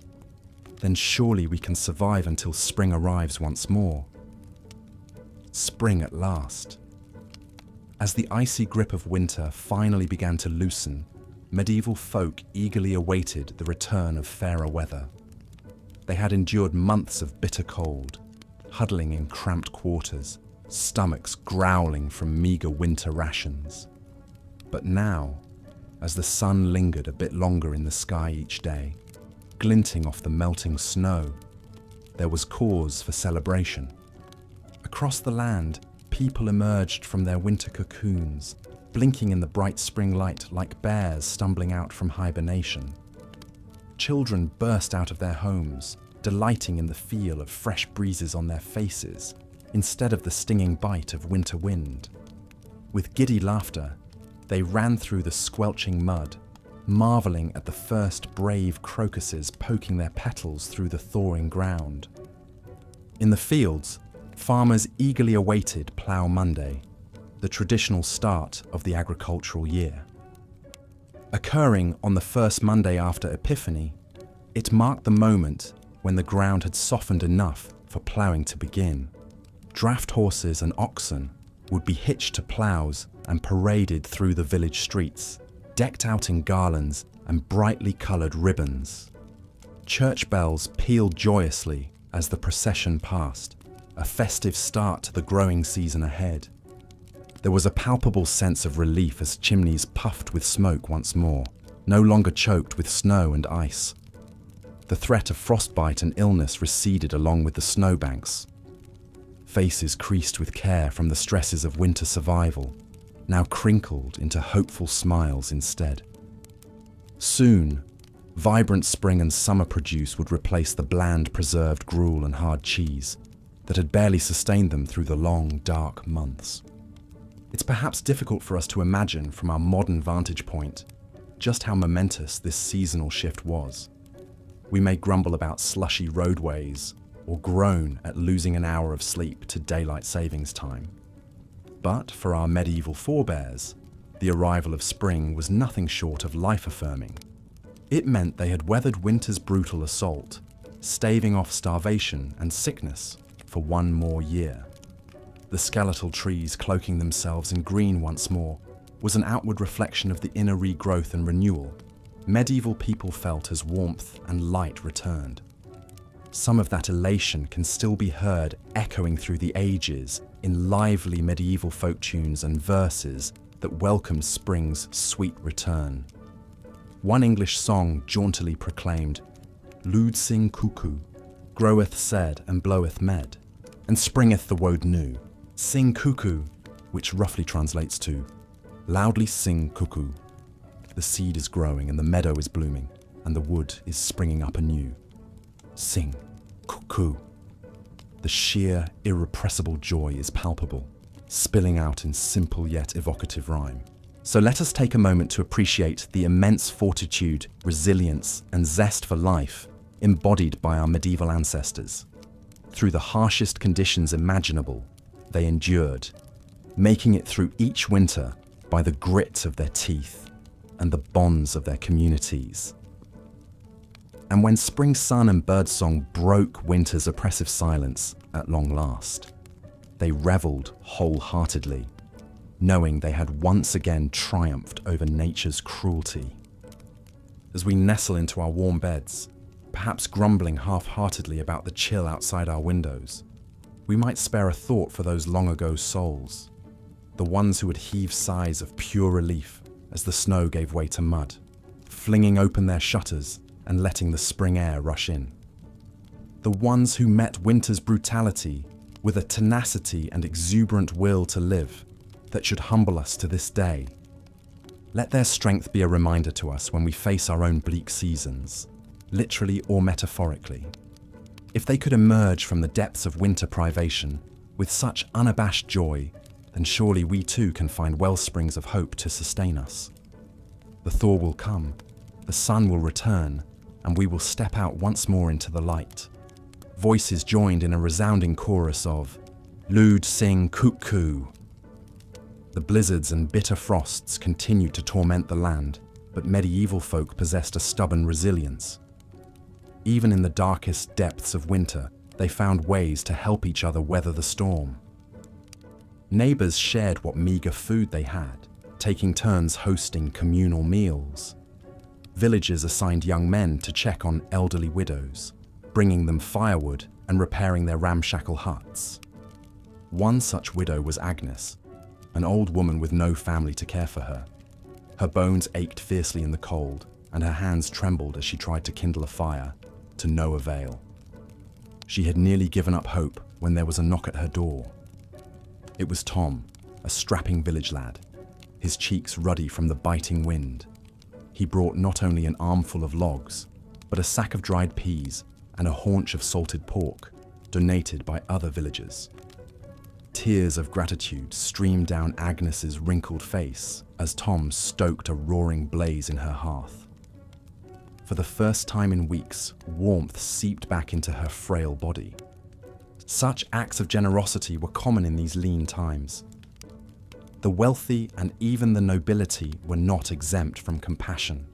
then surely we can survive until spring arrives once more. Spring at last. As the icy grip of winter finally began to loosen, medieval folk eagerly awaited the return of fairer weather. They had endured months of bitter cold, huddling in cramped quarters, stomachs growling from meager winter rations. But now, as the sun lingered a bit longer in the sky each day, glinting off the melting snow, there was cause for celebration. Across the land, people emerged from their winter cocoons, blinking in the bright spring light like bears stumbling out from hibernation. Children burst out of their homes, delighting in the feel of fresh breezes on their faces, instead of the stinging bite of winter wind. With giddy laughter, they ran through the squelching mud, marveling at the first brave crocuses poking their petals through the thawing ground. In the fields, farmers eagerly awaited Plough Monday, the traditional start of the agricultural year. Occurring on the first Monday after Epiphany, it marked the moment when the ground had softened enough for ploughing to begin. Draft horses and oxen would be hitched to ploughs and paraded through the village streets, decked out in garlands and brightly coloured ribbons. Church bells pealed joyously as the procession passed, a festive start to the growing season ahead. There was a palpable sense of relief as chimneys puffed with smoke once more, no longer choked with snow and ice. The threat of frostbite and illness receded along with the snowbanks. Faces creased with care from the stresses of winter survival, now crinkled into hopeful smiles instead. Soon, vibrant spring and summer produce would replace the bland preserved gruel and hard cheese that had barely sustained them through the long, dark months. It's perhaps difficult for us to imagine from our modern vantage point just how momentous this seasonal shift was. We may grumble about slushy roadways or groan at losing an hour of sleep to daylight savings time. But for our medieval forebears, the arrival of spring was nothing short of life-affirming. It meant they had weathered winter's brutal assault, staving off starvation and sickness for one more year. The skeletal trees cloaking themselves in green once more was an outward reflection of the inner regrowth and renewal medieval people felt as warmth and light returned. Some of that elation can still be heard echoing through the ages in lively medieval folk tunes and verses that welcomed spring's sweet return. One English song jauntily proclaimed, "Lud sing cuckoo, groweth said and bloweth med, and springeth the woad new. Sing cuckoo," which roughly translates to, "Loudly sing cuckoo." The seed is growing and the meadow is blooming and the wood is springing up anew. Sing cuckoo. The sheer, irrepressible joy is palpable, spilling out in simple yet evocative rhyme. So let us take a moment to appreciate the immense fortitude, resilience, and zest for life embodied by our medieval ancestors. Through the harshest conditions imaginable, they endured, making it through each winter by the grit of their teeth and the bonds of their communities. And when spring sun and birdsong broke winter's oppressive silence at long last, they revelled wholeheartedly, knowing they had once again triumphed over nature's cruelty. As we nestle into our warm beds, perhaps grumbling half-heartedly about the chill outside our windows, we might spare a thought for those long-ago souls, the ones who would heave sighs of pure relief as the snow gave way to mud, flinging open their shutters and letting the spring air rush in. The ones who met winter's brutality with a tenacity and exuberant will to live that should humble us to this day. Let their strength be a reminder to us when we face our own bleak seasons, literally or metaphorically. If they could emerge from the depths of winter privation with such unabashed joy, then surely we too can find wellsprings of hope to sustain us. The thaw will come, the sun will return, and we will step out once more into the light. Voices joined in a resounding chorus of "Lud sing cuckoo." The blizzards and bitter frosts continued to torment the land, but medieval folk possessed a stubborn resilience. Even in the darkest depths of winter, they found ways to help each other weather the storm. Neighbours shared what meagre food they had, taking turns hosting communal meals. Villagers assigned young men to check on elderly widows, bringing them firewood and repairing their ramshackle huts. One such widow was Agnes, an old woman with no family to care for her. Her bones ached fiercely in the cold, and her hands trembled as she tried to kindle a fire, to no avail. She had nearly given up hope when there was a knock at her door. It was Tom, a strapping village lad, his cheeks ruddy from the biting wind. He brought not only an armful of logs, but a sack of dried peas and a haunch of salted pork, donated by other villagers. Tears of gratitude streamed down Agnes's wrinkled face as Tom stoked a roaring blaze in her hearth. For the first time in weeks, warmth seeped back into her frail body. Such acts of generosity were common in these lean times. The wealthy and even the nobility were not exempt from compassion.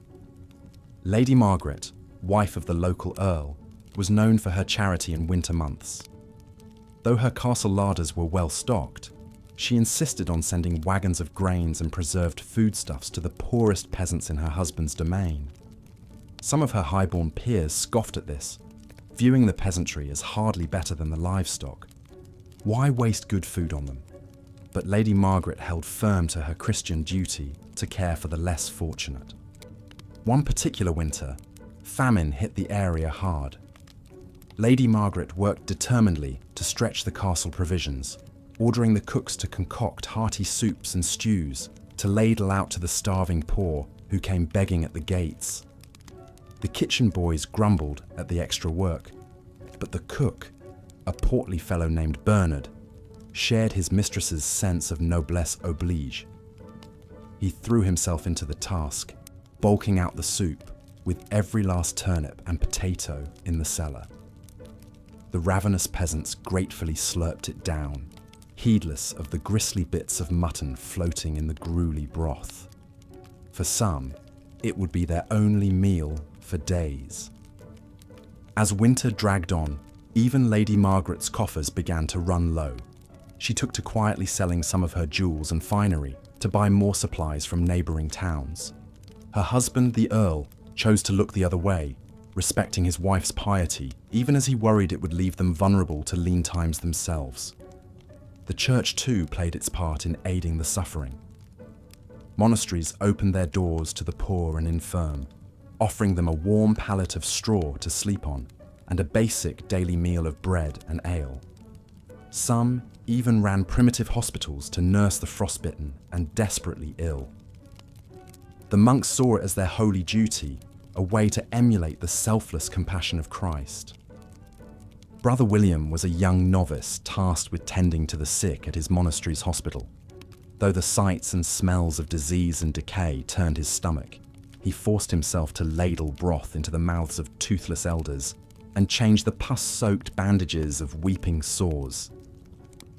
Lady Margaret, wife of the local earl, was known for her charity in winter months. Though her castle larders were well stocked, she insisted on sending wagons of grains and preserved foodstuffs to the poorest peasants in her husband's domain. Some of her highborn peers scoffed at this, viewing the peasantry as hardly better than the livestock. Why waste good food on them? But Lady Margaret held firm to her Christian duty to care for the less fortunate. One particular winter, famine hit the area hard. Lady Margaret worked determinedly to stretch the castle provisions, ordering the cooks to concoct hearty soups and stews to ladle out to the starving poor who came begging at the gates. The kitchen boys grumbled at the extra work, but the cook, a portly fellow named Bernard, shared his mistress's sense of noblesse oblige. He threw himself into the task, bulking out the soup with every last turnip and potato in the cellar. The ravenous peasants gratefully slurped it down, heedless of the gristly bits of mutton floating in the gruely broth. For some, it would be their only meal for days. As winter dragged on, even Lady Margaret's coffers began to run low. She took to quietly selling some of her jewels and finery to buy more supplies from neighbouring towns. Her husband, the Earl, chose to look the other way, respecting his wife's piety, even as he worried it would leave them vulnerable to lean times themselves. The church too played its part in aiding the suffering. Monasteries opened their doors to the poor and infirm, offering them a warm pallet of straw to sleep on and a basic daily meal of bread and ale. Some even ran primitive hospitals to nurse the frostbitten and desperately ill. The monks saw it as their holy duty, a way to emulate the selfless compassion of Christ. Brother William was a young novice tasked with tending to the sick at his monastery's hospital. Though the sights and smells of disease and decay turned his stomach, he forced himself to ladle broth into the mouths of toothless elders and change the pus-soaked bandages of weeping sores.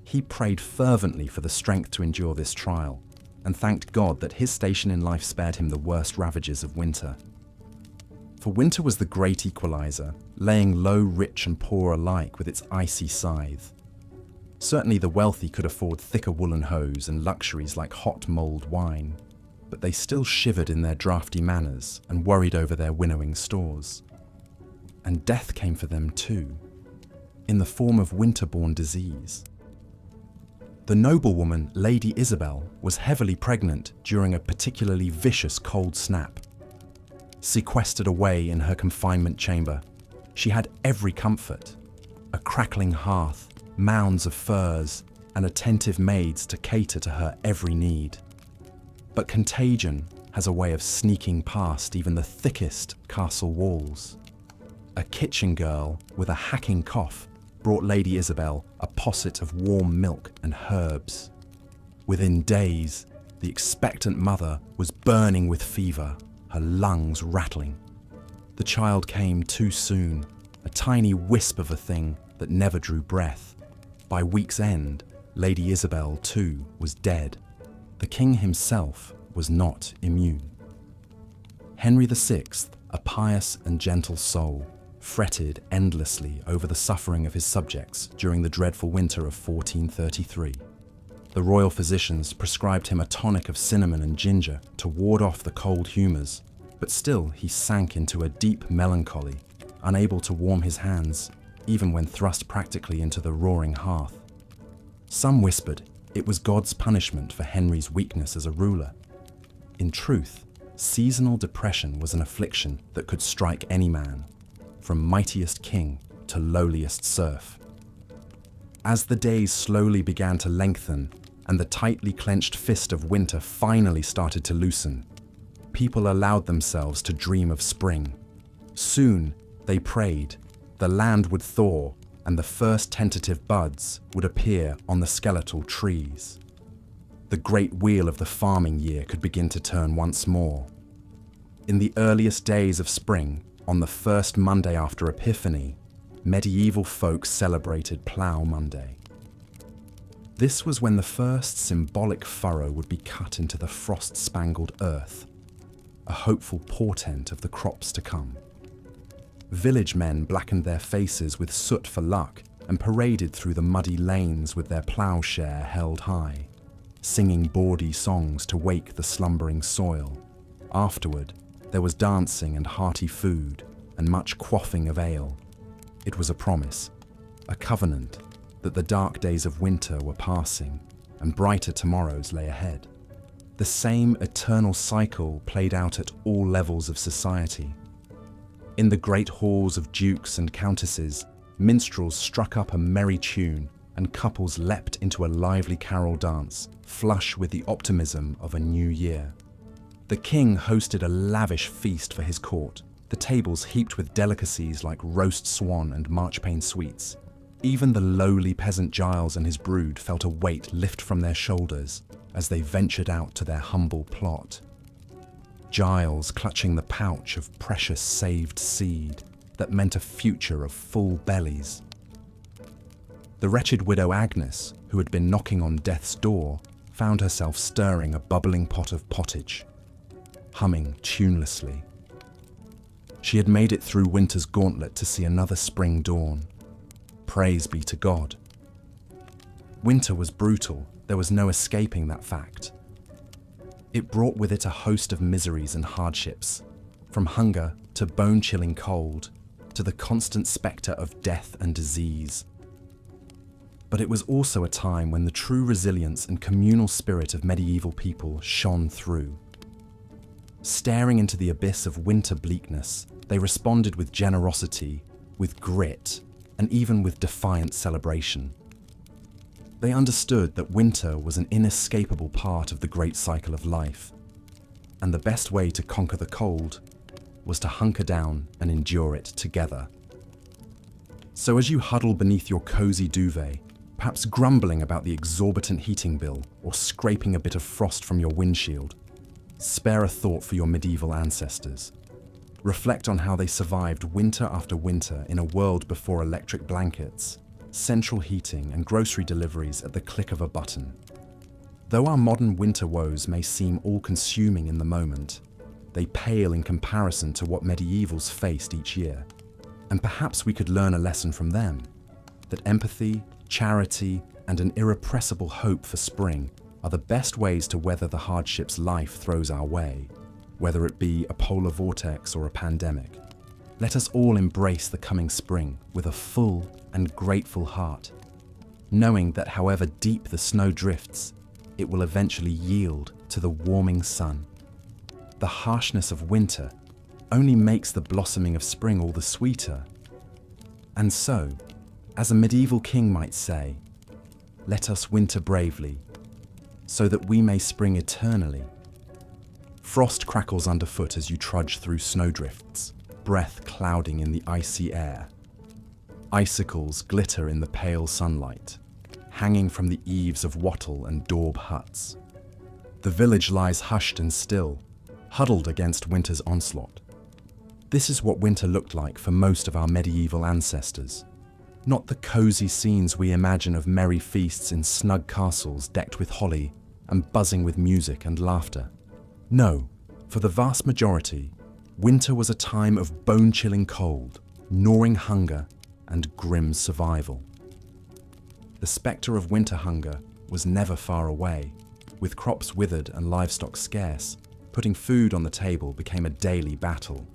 He prayed fervently for the strength to endure this trial and thanked God that his station in life spared him the worst ravages of winter. For winter was the great equalizer, laying low rich and poor alike with its icy scythe. Certainly the wealthy could afford thicker woolen hose and luxuries like hot mulled wine, but they still shivered in their draughty manners and worried over their winnowing stores. And death came for them too, in the form of winter-borne disease. The noblewoman Lady Isabel was heavily pregnant during a particularly vicious cold snap. Sequestered away in her confinement chamber, she had every comfort: a crackling hearth, mounds of furs, and attentive maids to cater to her every need. But contagion has a way of sneaking past even the thickest castle walls. A kitchen girl with a hacking cough brought Lady Isabel a posset of warm milk and herbs. Within days, the expectant mother was burning with fever, her lungs rattling. The child came too soon, a tiny wisp of a thing that never drew breath. By week's end, Lady Isabel too was dead. The king himself was not immune. Henry VI, a pious and gentle soul, fretted endlessly over the suffering of his subjects during the dreadful winter of 1433. The royal physicians prescribed him a tonic of cinnamon and ginger to ward off the cold humours, but still he sank into a deep melancholy, unable to warm his hands, even when thrust practically into the roaring hearth. Some whispered it was God's punishment for Henry's weakness as a ruler. In truth, seasonal depression was an affliction that could strike any man, from mightiest king to lowliest serf. As the days slowly began to lengthen and the tightly clenched fist of winter finally started to loosen, people allowed themselves to dream of spring. Soon, they prayed, the land would thaw and the first tentative buds would appear on the skeletal trees. The great wheel of the farming year could begin to turn once more. In the earliest days of spring, on the first Monday after Epiphany, medieval folk celebrated Plough Monday. This was when the first symbolic furrow would be cut into the frost-spangled earth, a hopeful portent of the crops to come. Village men blackened their faces with soot for luck and paraded through the muddy lanes with their ploughshare held high, singing bawdy songs to wake the slumbering soil. Afterward, there was dancing and hearty food, and much quaffing of ale. It was a promise, a covenant, that the dark days of winter were passing, and brighter tomorrows lay ahead. The same eternal cycle played out at all levels of society. In the great halls of dukes and countesses, minstrels struck up a merry tune, and couples leapt into a lively carol dance, flush with the optimism of a new year. The king hosted a lavish feast for his court, the tables heaped with delicacies like roast swan and marchpane sweets. Even the lowly peasant Giles and his brood felt a weight lift from their shoulders as they ventured out to their humble plot. Giles clutching the pouch of precious saved seed that meant a future of full bellies. The wretched widow Agnes, who had been knocking on death's door, found herself stirring a bubbling pot of pottage, humming tunelessly. She had made it through winter's gauntlet to see another spring dawn. Praise be to God. Winter was brutal, there was no escaping that fact. It brought with it a host of miseries and hardships, from hunger to bone-chilling cold, to the constant spectre of death and disease. But it was also a time when the true resilience and communal spirit of medieval people shone through. Staring into the abyss of winter bleakness, they responded with generosity, with grit, and even with defiant celebration. They understood that winter was an inescapable part of the great cycle of life, and the best way to conquer the cold was to hunker down and endure it together. So as you huddle beneath your cozy duvet, perhaps grumbling about the exorbitant heating bill or scraping a bit of frost from your windshield, spare a thought for your medieval ancestors. Reflect on how they survived winter after winter in a world before electric blankets, central heating, and grocery deliveries at the click of a button. Though our modern winter woes may seem all-consuming in the moment, they pale in comparison to what medievals faced each year. And perhaps we could learn a lesson from them, that empathy, charity, and an irrepressible hope for spring are the best ways to weather the hardships life throws our way, whether it be a polar vortex or a pandemic. Let us all embrace the coming spring with a full and grateful heart, knowing that however deep the snow drifts, it will eventually yield to the warming sun. The harshness of winter only makes the blossoming of spring all the sweeter. And so, as a medieval king might say, let us winter bravely, so that we may spring eternally. Frost crackles underfoot as you trudge through snowdrifts, breath clouding in the icy air. Icicles glitter in the pale sunlight, hanging from the eaves of wattle and daub huts. The village lies hushed and still, huddled against winter's onslaught. This is what winter looked like for most of our medieval ancestors. Not the cozy scenes we imagine of merry feasts in snug castles decked with holly and buzzing with music and laughter. No, for the vast majority, winter was a time of bone-chilling cold, gnawing hunger, and grim survival. The spectre of winter hunger was never far away. With crops withered and livestock scarce, putting food on the table became a daily battle.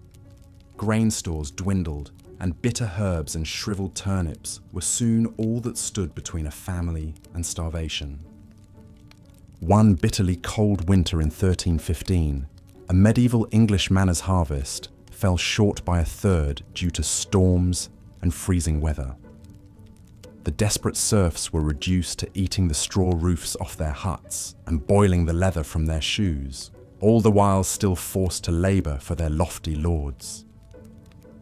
Grain stores dwindled, and bitter herbs and shriveled turnips were soon all that stood between a family and starvation. One bitterly cold winter in 1315, a medieval English manor's harvest fell short by a third due to storms and freezing weather. The desperate serfs were reduced to eating the straw roofs off their huts and boiling the leather from their shoes, all the while still forced to labour for their lofty lords.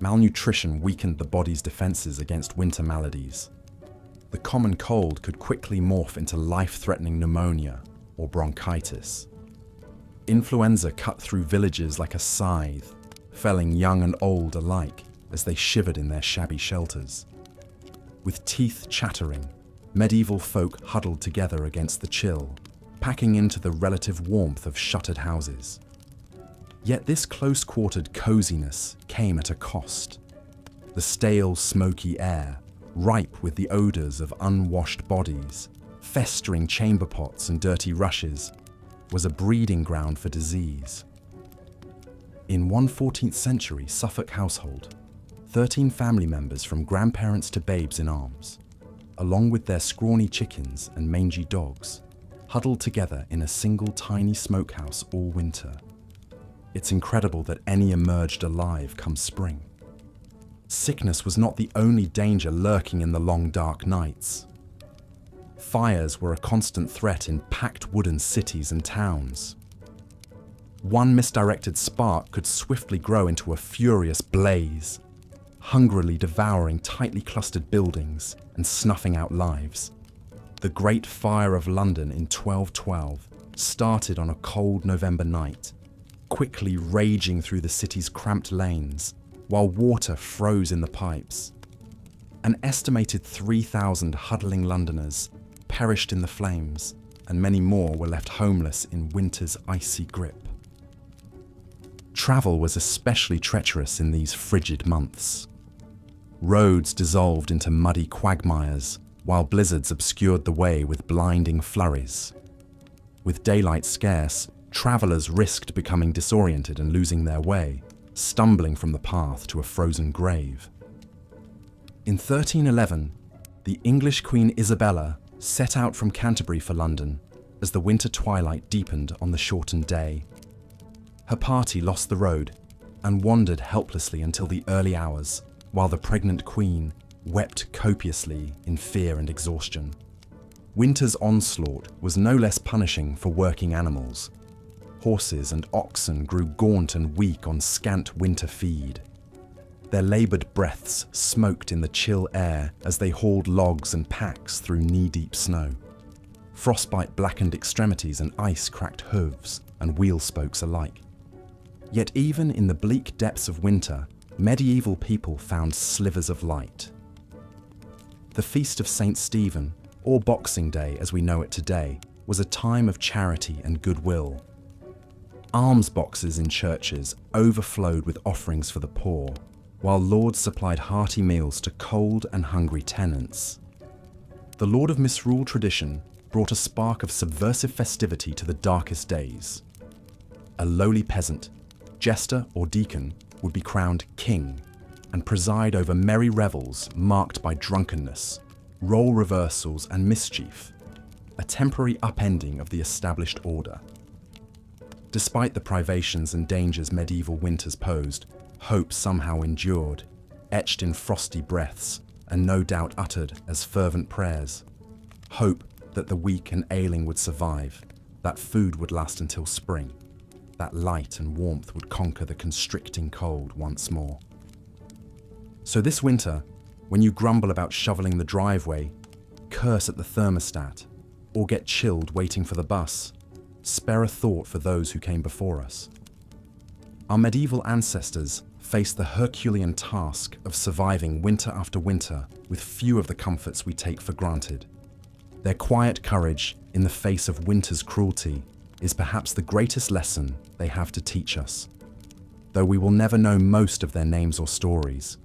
Malnutrition weakened the body's defences against winter maladies. The common cold could quickly morph into life-threatening pneumonia or bronchitis. Influenza cut through villages like a scythe, felling young and old alike as they shivered in their shabby shelters. With teeth chattering, medieval folk huddled together against the chill, packing into the relative warmth of shuttered houses. Yet this close-quartered coziness came at a cost. The stale, smoky air, ripe with the odours of unwashed bodies, festering chamber pots and dirty rushes, was a breeding ground for disease. In one 14th century Suffolk household, 13 family members from grandparents to babes in arms, along with their scrawny chickens and mangy dogs, huddled together in a single tiny smokehouse all winter. It's incredible that any emerged alive come spring. Sickness was not the only danger lurking in the long dark nights. Fires were a constant threat in packed wooden cities and towns. One misdirected spark could swiftly grow into a furious blaze, hungrily devouring tightly clustered buildings and snuffing out lives. The Great Fire of London in 1212 started on a cold November night, quickly raging through the city's cramped lanes, while water froze in the pipes. An estimated 3,000 huddling Londoners perished in the flames, and many more were left homeless in winter's icy grip. Travel was especially treacherous in these frigid months. Roads dissolved into muddy quagmires, while blizzards obscured the way with blinding flurries. With daylight scarce, travellers risked becoming disoriented and losing their way, stumbling from the path to a frozen grave. In 1311, the English Queen Isabella set out from Canterbury for London as the winter twilight deepened on the shortened day. Her party lost the road and wandered helplessly until the early hours, while the pregnant queen wept copiously in fear and exhaustion. Winter's onslaught was no less punishing for working animals. Horses and oxen grew gaunt and weak on scant winter feed. Their laboured breaths smoked in the chill air as they hauled logs and packs through knee-deep snow. Frostbite blackened extremities and ice cracked hooves and wheel spokes alike. Yet even in the bleak depths of winter, medieval people found slivers of light. The Feast of St. Stephen, or Boxing Day as we know it today, was a time of charity and goodwill. Alms boxes in churches overflowed with offerings for the poor, while lords supplied hearty meals to cold and hungry tenants. The Lord of Misrule tradition brought a spark of subversive festivity to the darkest days. A lowly peasant, jester or deacon, would be crowned king and preside over merry revels marked by drunkenness, role reversals and mischief, a temporary upending of the established order. Despite the privations and dangers medieval winters posed, hope somehow endured, etched in frosty breaths and no doubt uttered as fervent prayers. Hope that the weak and ailing would survive, that food would last until spring, that light and warmth would conquer the constricting cold once more. So this winter, when you grumble about shoveling the driveway, curse at the thermostat, or get chilled waiting for the bus, spare a thought for those who came before us. Our medieval ancestors faced the Herculean task of surviving winter after winter with few of the comforts we take for granted. Their quiet courage in the face of winter's cruelty is perhaps the greatest lesson they have to teach us. Though we will never know most of their names or stories,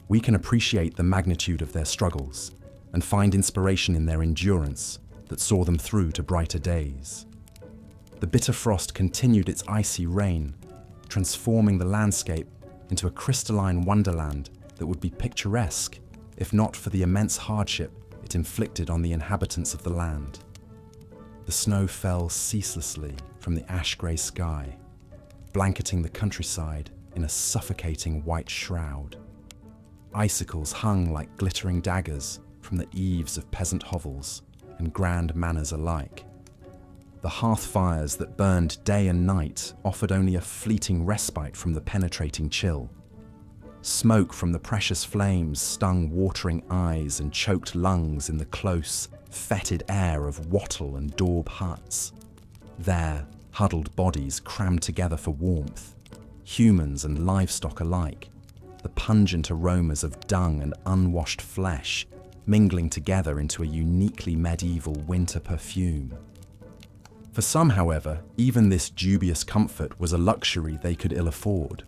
we can appreciate the magnitude of their struggles and find inspiration in their endurance that saw them through to brighter days. The bitter frost continued its icy reign, transforming the landscape into a crystalline wonderland that would be picturesque if not for the immense hardship it inflicted on the inhabitants of the land. The snow fell ceaselessly from the ash-grey sky, blanketing the countryside in a suffocating white shroud. Icicles hung like glittering daggers from the eaves of peasant hovels and grand manors alike. The hearth fires that burned day and night offered only a fleeting respite from the penetrating chill. Smoke from the precious flames stung watering eyes and choked lungs in the close, fetid air of wattle and daub huts. There, huddled bodies crammed together for warmth, humans and livestock alike, the pungent aromas of dung and unwashed flesh mingling together into a uniquely medieval winter perfume. For some, however, even this dubious comfort was a luxury they could ill afford.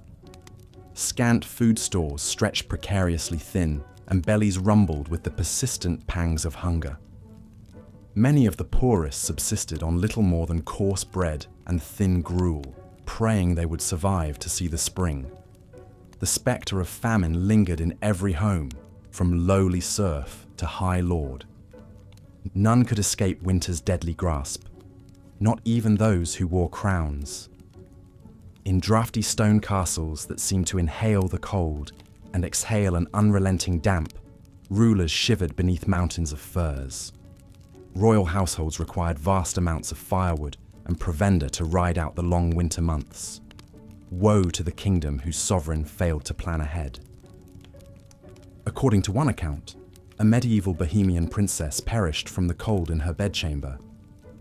Scant food stores stretched precariously thin, and bellies rumbled with the persistent pangs of hunger. Many of the poorest subsisted on little more than coarse bread and thin gruel, praying they would survive to see the spring. The spectre of famine lingered in every home, from lowly serf to high lord. None could escape winter's deadly grasp, not even those who wore crowns. In draughty stone castles that seemed to inhale the cold and exhale an unrelenting damp, rulers shivered beneath mountains of furs. Royal households required vast amounts of firewood and provender to ride out the long winter months. Woe to the kingdom whose sovereign failed to plan ahead. According to one account, a medieval Bohemian princess perished from the cold in her bedchamber.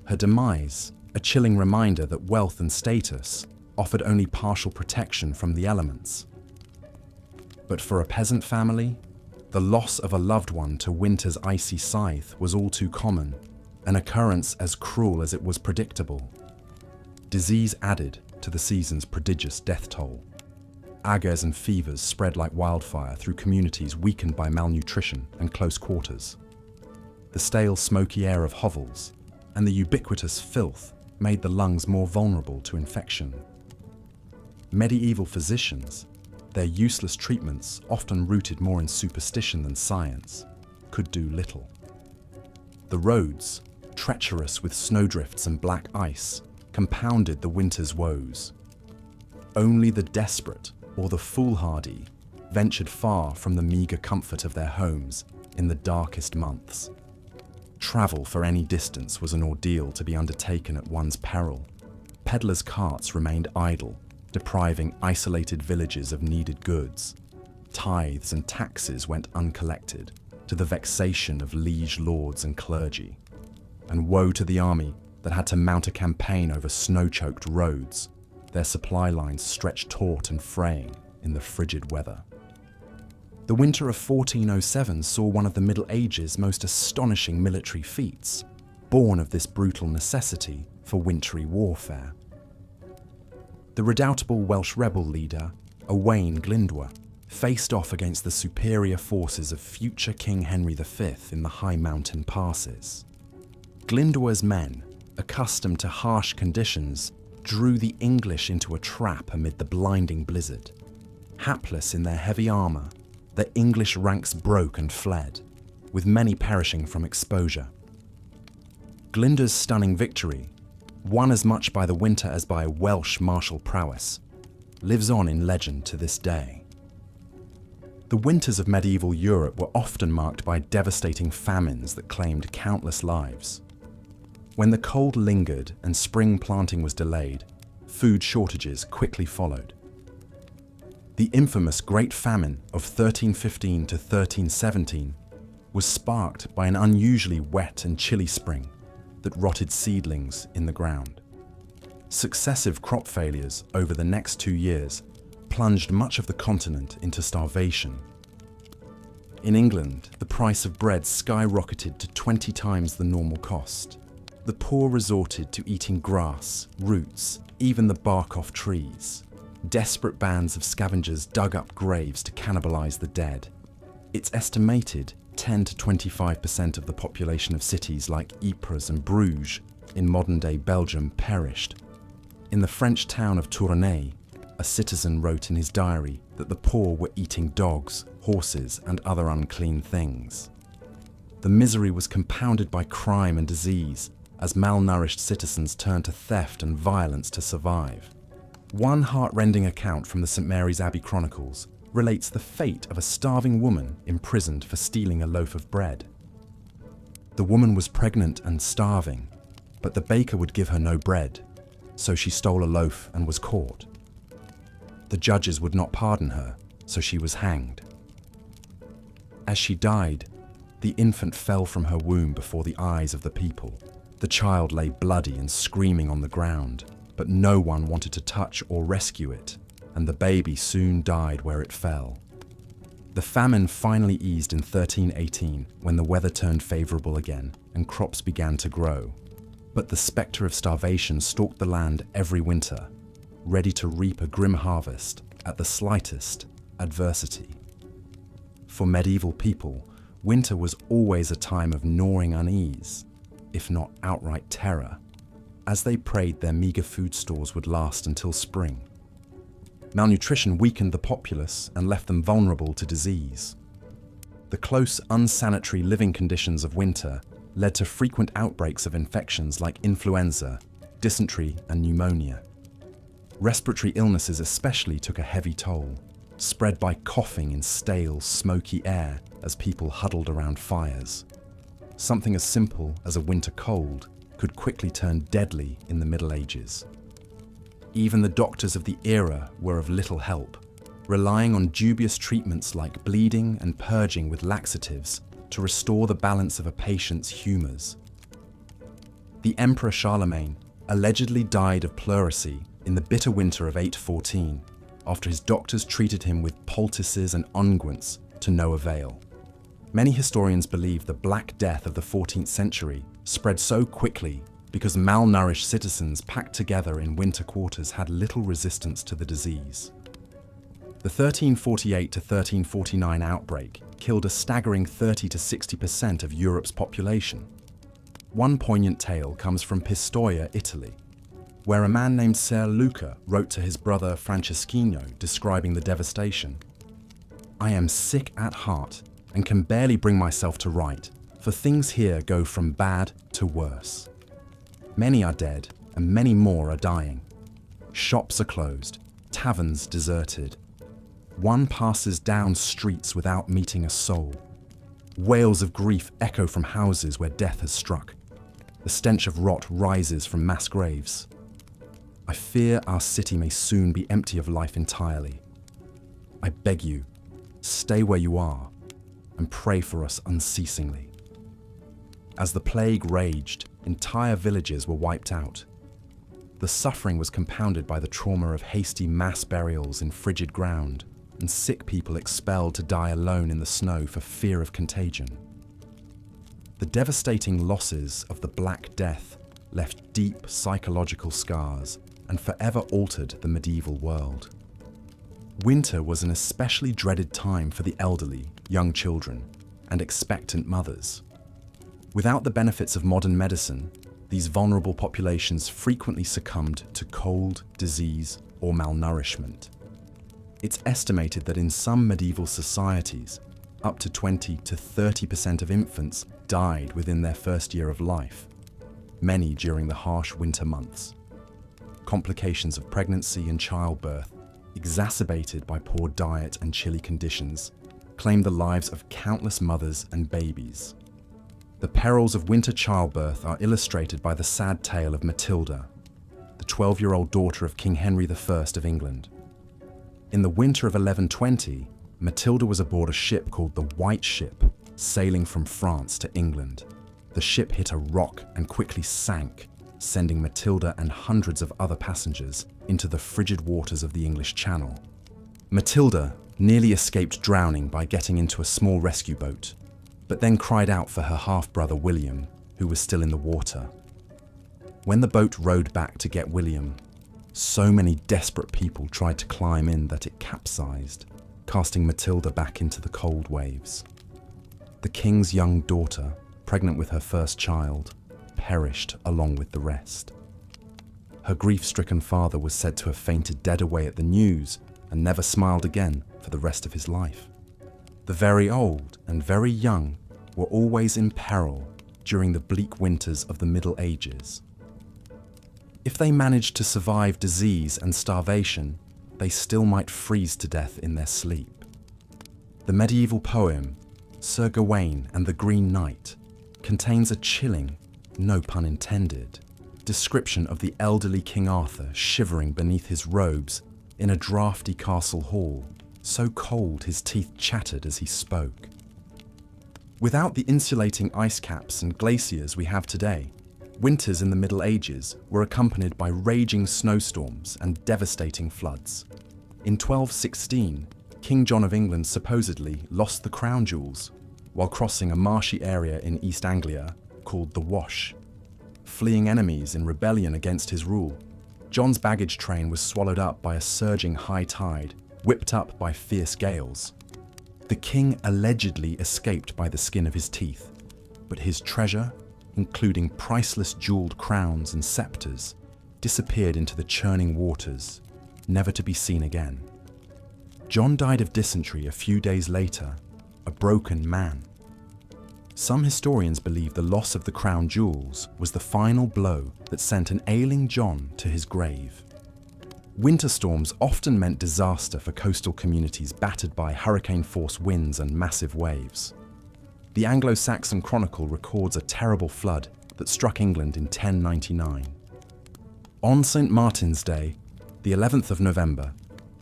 Her demise, a chilling reminder that wealth and status offered only partial protection from the elements. But for a peasant family, the loss of a loved one to winter's icy scythe was all too common, an occurrence as cruel as it was predictable. Disease added to the season's prodigious death toll. Agues and fevers spread like wildfire through communities weakened by malnutrition and close quarters. The stale, smoky air of hovels and the ubiquitous filth made the lungs more vulnerable to infection. Medieval physicians, their useless treatments, often rooted more in superstition than science, could do little. The roads, treacherous with snowdrifts and black ice, compounded the winter's woes. Only the desperate or the foolhardy ventured far from the meagre comfort of their homes in the darkest months. Travel for any distance was an ordeal to be undertaken at one's peril. Peddlers' carts remained idle, depriving isolated villages of needed goods. Tithes and taxes went uncollected, to the vexation of liege lords and clergy. And woe to the army that had to mount a campaign over snow-choked roads, their supply lines stretched taut and fraying in the frigid weather. The winter of 1407 saw one of the Middle Ages' most astonishing military feats, born of this brutal necessity for wintry warfare. The redoubtable Welsh rebel leader, Owain Glyndwr, faced off against the superior forces of future King Henry V in the high mountain passes. Glyndwr's men, accustomed to harsh conditions, drew the English into a trap amid the blinding blizzard. Hapless in their heavy armour, the English ranks broke and fled, with many perishing from exposure. Glyndwr's stunning victory, won as much by the winter as by Welsh martial prowess, lives on in legend to this day. The winters of medieval Europe were often marked by devastating famines that claimed countless lives. When the cold lingered and spring planting was delayed, food shortages quickly followed. The infamous Great Famine of 1315 to 1317 was sparked by an unusually wet and chilly spring that rotted seedlings in the ground. Successive crop failures over the next 2 years plunged much of the continent into starvation. In England, the price of bread skyrocketed to 20 times the normal cost. The poor resorted to eating grass, roots, even the bark off trees. Desperate bands of scavengers dug up graves to cannibalize the dead. It's estimated 10 to 25% of the population of cities like Ypres and Bruges in modern-day Belgium perished. In the French town of Tournai, a citizen wrote in his diary that the poor were eating dogs, horses, and other unclean things. The misery was compounded by crime and disease, as malnourished citizens turned to theft and violence to survive. One heart-rending account from the St. Mary's Abbey Chronicles relates the fate of a starving woman imprisoned for stealing a loaf of bread. The woman was pregnant and starving, but the baker would give her no bread, so she stole a loaf and was caught. The judges would not pardon her, so she was hanged. As she died, the infant fell from her womb before the eyes of the people. The child lay bloody and screaming on the ground, but no one wanted to touch or rescue it, and the baby soon died where it fell. The famine finally eased in 1318 when the weather turned favourable again and crops began to grow. But the spectre of starvation stalked the land every winter, ready to reap a grim harvest at the slightest adversity. For medieval people, winter was always a time of gnawing unease, if not outright terror, as they prayed their meagre food stores would last until spring. Malnutrition weakened the populace and left them vulnerable to disease. The close, unsanitary living conditions of winter led to frequent outbreaks of infections like influenza, dysentery, and pneumonia. Respiratory illnesses especially took a heavy toll, spread by coughing in stale, smoky air as people huddled around fires. Something as simple as a winter cold could quickly turn deadly in the Middle Ages. Even the doctors of the era were of little help, relying on dubious treatments like bleeding and purging with laxatives to restore the balance of a patient's humours. The Emperor Charlemagne allegedly died of pleurisy in the bitter winter of 814, after his doctors treated him with poultices and unguents to no avail. Many historians believe the Black Death of the 14th century spread so quickly because malnourished citizens packed together in winter quarters had little resistance to the disease. The 1348 to 1349 outbreak killed a staggering 30 to 60% of Europe's population. One poignant tale comes from Pistoia, Italy, where a man named Ser Luca wrote to his brother Franceschino describing the devastation. "I am sick at heart and can barely bring myself to write, for things here go from bad to worse. Many are dead, and many more are dying. Shops are closed, taverns deserted. One passes down streets without meeting a soul. Wails of grief echo from houses where death has struck. The stench of rot rises from mass graves. I fear our city may soon be empty of life entirely. I beg you, stay where you are and pray for us unceasingly." As the plague raged, entire villages were wiped out. The suffering was compounded by the trauma of hasty mass burials in frigid ground and sick people expelled to die alone in the snow for fear of contagion. The devastating losses of the Black Death left deep psychological scars and forever altered the medieval world. Winter was an especially dreaded time for the elderly, young children, and expectant mothers. Without the benefits of modern medicine, these vulnerable populations frequently succumbed to cold, disease, or malnourishment. It's estimated that in some medieval societies, up to 20 to 30% of infants died within their first year of life, many during the harsh winter months. Complications of pregnancy and childbirth, exacerbated by poor diet and chilly conditions, claimed the lives of countless mothers and babies. The perils of winter childbirth are illustrated by the sad tale of Matilda, the 12-year-old daughter of King Henry I of England. In the winter of 1120, Matilda was aboard a ship called the White Ship, sailing from France to England. The ship hit a rock and quickly sank, sending Matilda and hundreds of other passengers into the frigid waters of the English Channel. Matilda nearly escaped drowning by getting into a small rescue boat, but then cried out for her half-brother William, who was still in the water. When the boat rowed back to get William, so many desperate people tried to climb in that it capsized, casting Matilda back into the cold waves. The king's young daughter, pregnant with her first child, perished along with the rest. Her grief-stricken father was said to have fainted dead away at the news and never smiled again for the rest of his life. The very old and very young were always in peril during the bleak winters of the Middle Ages. If they managed to survive disease and starvation, they still might freeze to death in their sleep. The medieval poem, Sir Gawain and the Green Knight, contains a chilling, no pun intended, description of the elderly King Arthur shivering beneath his robes in a draughty castle hall, so cold his teeth chattered as he spoke. Without the insulating ice caps and glaciers we have today, winters in the Middle Ages were accompanied by raging snowstorms and devastating floods. In 1216, King John of England supposedly lost the crown jewels while crossing a marshy area in East Anglia called the Wash. Fleeing enemies in rebellion against his rule, John's baggage train was swallowed up by a surging high tide, whipped up by fierce gales. The king allegedly escaped by the skin of his teeth, but his treasure, including priceless jeweled crowns and scepters, disappeared into the churning waters, never to be seen again. John died of dysentery a few days later, a broken man. Some historians believe the loss of the crown jewels was the final blow that sent an ailing John to his grave. Winter storms often meant disaster for coastal communities battered by hurricane-force winds and massive waves. The Anglo-Saxon Chronicle records a terrible flood that struck England in 1099. On St. Martin's Day, the 11th of November,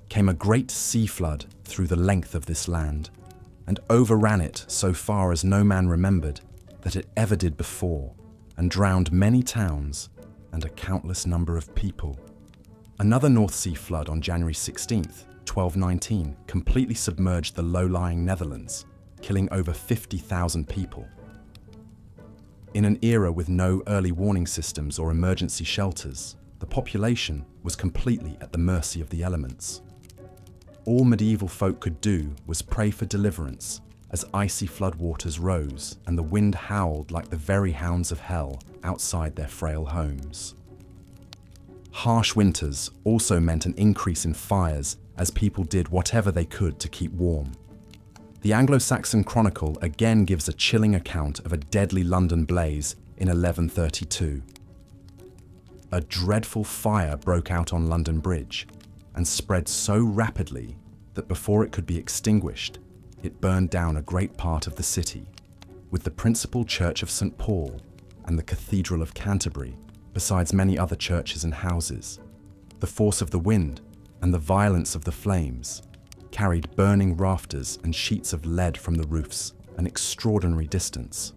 came a great sea flood through the length of this land, and overran it so far as no man remembered that it ever did before, and drowned many towns and a countless number of people. Another North Sea flood on January 16th, 1219, completely submerged the low-lying Netherlands, killing over 50,000 people. In an era with no early warning systems or emergency shelters, the population was completely at the mercy of the elements. All medieval folk could do was pray for deliverance as icy floodwaters rose and the wind howled like the very hounds of hell outside their frail homes. Harsh winters also meant an increase in fires as people did whatever they could to keep warm. The Anglo-Saxon Chronicle again gives a chilling account of a deadly London blaze in 1132. A dreadful fire broke out on London Bridge and spread so rapidly that before it could be extinguished, it burned down a great part of the city, with the principal church of St. Paul and the Cathedral of Canterbury, besides many other churches and houses. The force of the wind and the violence of the flames carried burning rafters and sheets of lead from the roofs an extraordinary distance.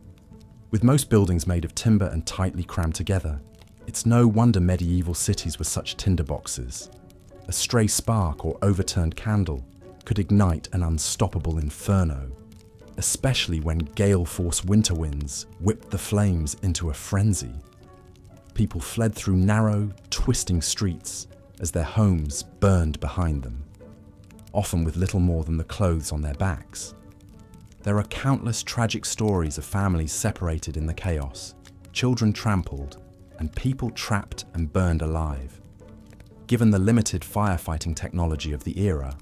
With most buildings made of timber and tightly crammed together, it's no wonder medieval cities were such tinderboxes. A stray spark or overturned candle could ignite an unstoppable inferno, especially when gale-force winter winds whipped the flames into a frenzy. People fled through narrow, twisting streets as their homes burned behind them, often with little more than the clothes on their backs. There are countless tragic stories of families separated in the chaos, children trampled, and people trapped and burned alive. Given the limited firefighting technology of the era,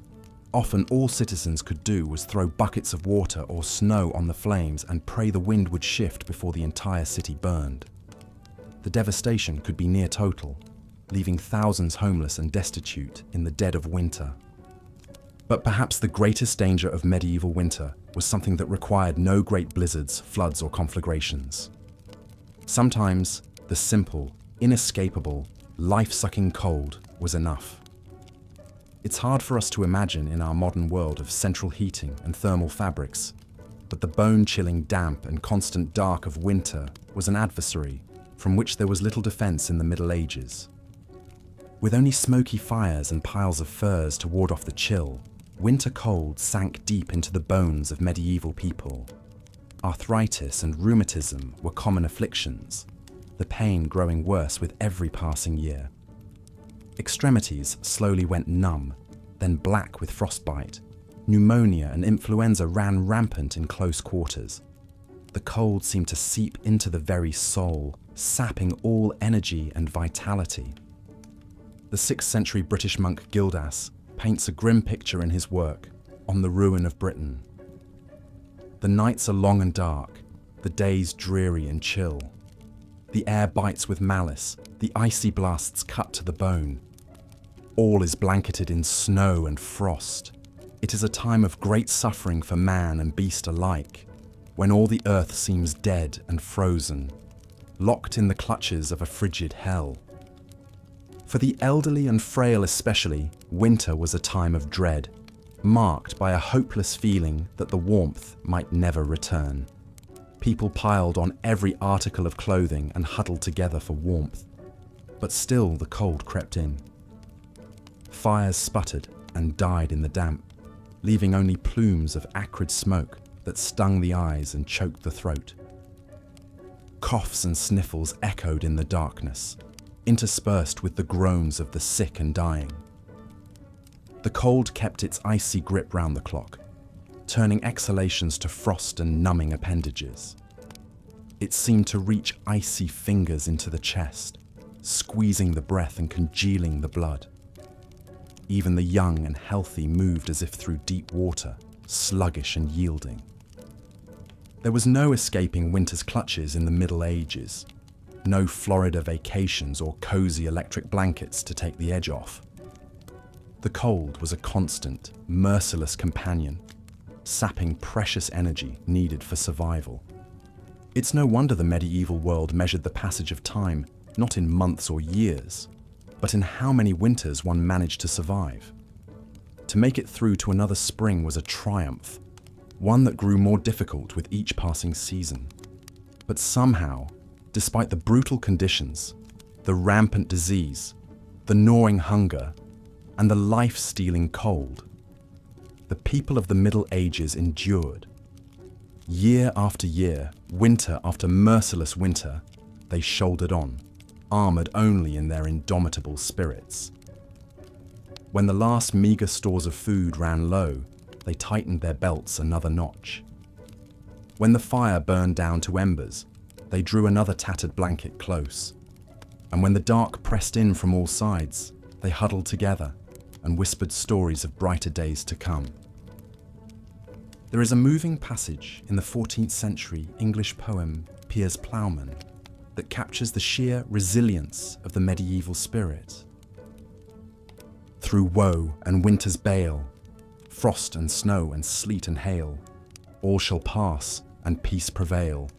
often all citizens could do was throw buckets of water or snow on the flames and pray the wind would shift before the entire city burned. The devastation could be near total, leaving thousands homeless and destitute in the dead of winter. But perhaps the greatest danger of medieval winter was something that required no great blizzards, floods, or conflagrations. Sometimes the simple, inescapable, life-sucking cold was enough. It's hard for us to imagine in our modern world of central heating and thermal fabrics, but the bone-chilling damp and constant dark of winter was an adversary from which there was little defense in the Middle Ages. With only smoky fires and piles of furs to ward off the chill, winter cold sank deep into the bones of medieval people. Arthritis and rheumatism were common afflictions, the pain growing worse with every passing year. Extremities slowly went numb, then black with frostbite. Pneumonia and influenza ran rampant in close quarters. The cold seemed to seep into the very soul, sapping all energy and vitality. the 6th century British monk Gildas paints a grim picture in his work, On the Ruin of Britain. The nights are long and dark, the days dreary and chill. The air bites with malice, the icy blasts cut to the bone. All is blanketed in snow and frost. It is a time of great suffering for man and beast alike, when all the earth seems dead and frozen, locked in the clutches of a frigid hell. For the elderly and frail especially, winter was a time of dread, marked by a hopeless feeling that the warmth might never return. People piled on every article of clothing and huddled together for warmth, but still the cold crept in. Fires sputtered and died in the damp, leaving only plumes of acrid smoke that stung the eyes and choked the throat. Coughs and sniffles echoed in the darkness, interspersed with the groans of the sick and dying. The cold kept its icy grip round the clock, turning exhalations to frost and numbing appendages. It seemed to reach icy fingers into the chest, squeezing the breath and congealing the blood. Even the young and healthy moved as if through deep water, sluggish and yielding. There was no escaping winter's clutches in the Middle Ages, no Florida vacations or cozy electric blankets to take the edge off. The cold was a constant, merciless companion, sapping precious energy needed for survival. It's no wonder the medieval world measured the passage of time not in months or years, but in how many winters one managed to survive. To make it through to another spring was a triumph, one that grew more difficult with each passing season. But somehow, despite the brutal conditions, the rampant disease, the gnawing hunger, and the life-stealing cold, the people of the Middle Ages endured. Year after year, winter after merciless winter, they shouldered on, armoured only in their indomitable spirits. When the last meagre stores of food ran low, they tightened their belts another notch. When the fire burned down to embers, they drew another tattered blanket close. And when the dark pressed in from all sides, they huddled together and whispered stories of brighter days to come. There is a moving passage in the 14th century English poem Piers Plowman that captures the sheer resilience of the medieval spirit. Through woe and winter's bale, frost and snow and sleet and hail, all shall pass and peace prevail,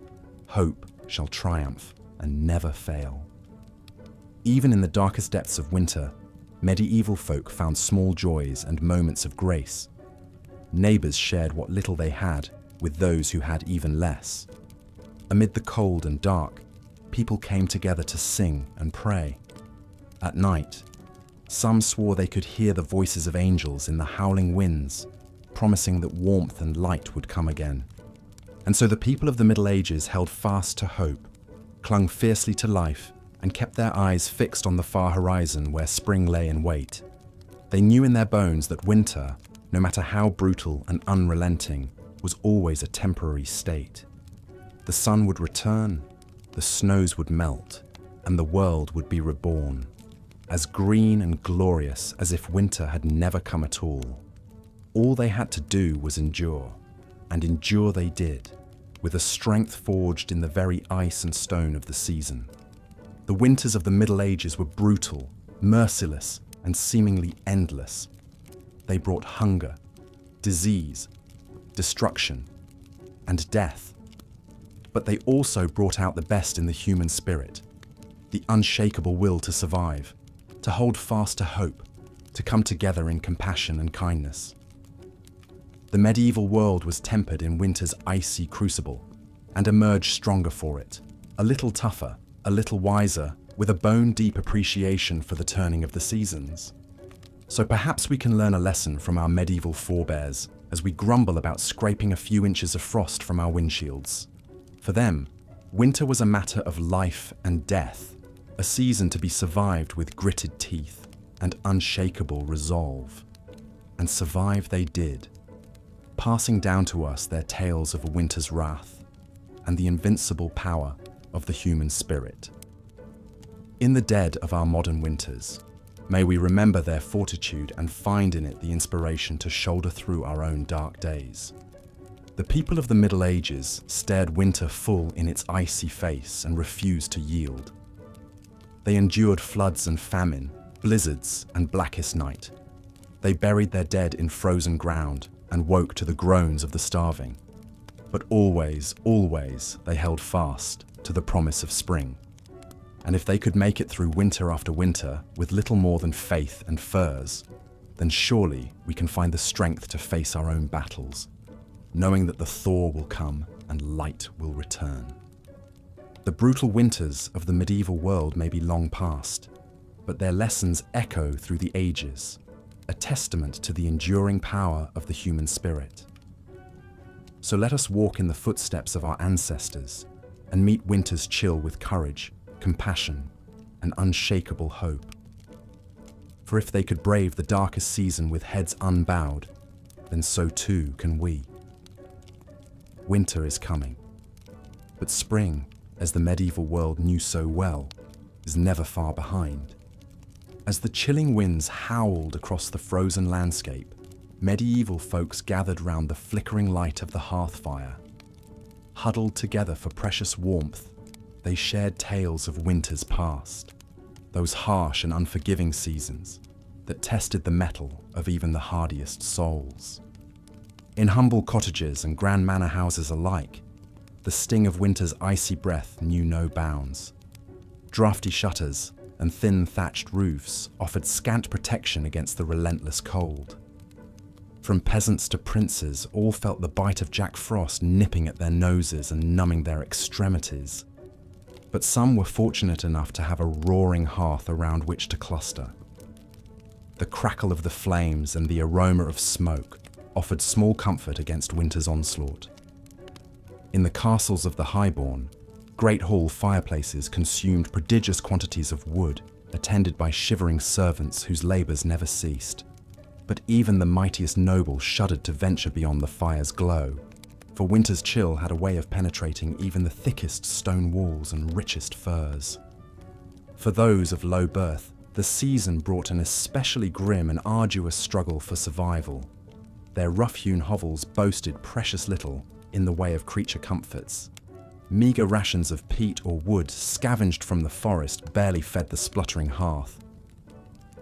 hope shall triumph and never fail. Even in the darkest depths of winter, medieval folk found small joys and moments of grace. Neighbours shared what little they had with those who had even less. Amid the cold and dark, people came together to sing and pray. At night, some swore they could hear the voices of angels in the howling winds, promising that warmth and light would come again. And so the people of the Middle Ages held fast to hope, clung fiercely to life, and kept their eyes fixed on the far horizon where spring lay in wait. They knew in their bones that winter, no matter how brutal and unrelenting, was always a temporary state. The sun would return, the snows would melt, and the world would be reborn, as green and glorious as if winter had never come at all. All they had to do was endure, and endure they did, with a strength forged in the very ice and stone of the season. The winters of the Middle Ages were brutal, merciless, and seemingly endless. They brought hunger, disease, destruction, and death. But they also brought out the best in the human spirit, the unshakable will to survive, to hold fast to hope, to come together in compassion and kindness. The medieval world was tempered in winter's icy crucible and emerged stronger for it, a little tougher, a little wiser, with a bone-deep appreciation for the turning of the seasons. So perhaps we can learn a lesson from our medieval forebears as we grumble about scraping a few inches of frost from our windshields. For them, winter was a matter of life and death, a season to be survived with gritted teeth and unshakable resolve. And survive they did, passing down to us their tales of a winter's wrath and the invincible power of the human spirit. In the dead of our modern winters, May we remember their fortitude and find in it the inspiration to shoulder through our own dark days. The people of the Middle Ages stared winter full in its icy face and refused to yield. They endured floods and famine, blizzards and blackest night. They buried their dead in frozen ground and woke to the groans of the starving. But always, always they held fast to the promise of spring. And if they could make it through winter after winter with little more than faith and furs, then surely we can find the strength to face our own battles, knowing that the thaw will come and light will return. The brutal winters of the medieval world may be long past, but their lessons echo through the ages, a testament to the enduring power of the human spirit. So let us walk in the footsteps of our ancestors and meet winter's chill with courage, compassion, and unshakable hope. For if they could brave the darkest season with heads unbowed, then so too can we. Winter is coming, but spring, as the medieval world knew so well, is never far behind. As the chilling winds howled across the frozen landscape, medieval folks gathered round the flickering light of the hearth fire. Huddled together for precious warmth, they shared tales of winters past, those harsh and unforgiving seasons that tested the mettle of even the hardiest souls. In humble cottages and grand manor houses alike, the sting of winter's icy breath knew no bounds. Drafty shutters and thin thatched roofs offered scant protection against the relentless cold. From peasants to princes, all felt the bite of Jack Frost nipping at their noses and numbing their extremities. But some were fortunate enough to have a roaring hearth around which to cluster. The crackle of the flames and the aroma of smoke offered small comfort against winter's onslaught. In the castles of the highborn, great hall fireplaces consumed prodigious quantities of wood, attended by shivering servants whose labours never ceased. But even the mightiest noble shuddered to venture beyond the fire's glow, for winter's chill had a way of penetrating even the thickest stone walls and richest furs. For those of low birth, the season brought an especially grim and arduous struggle for survival. Their rough-hewn hovels boasted precious little in the way of creature comforts. Meagre rations of peat or wood scavenged from the forest barely fed the spluttering hearth.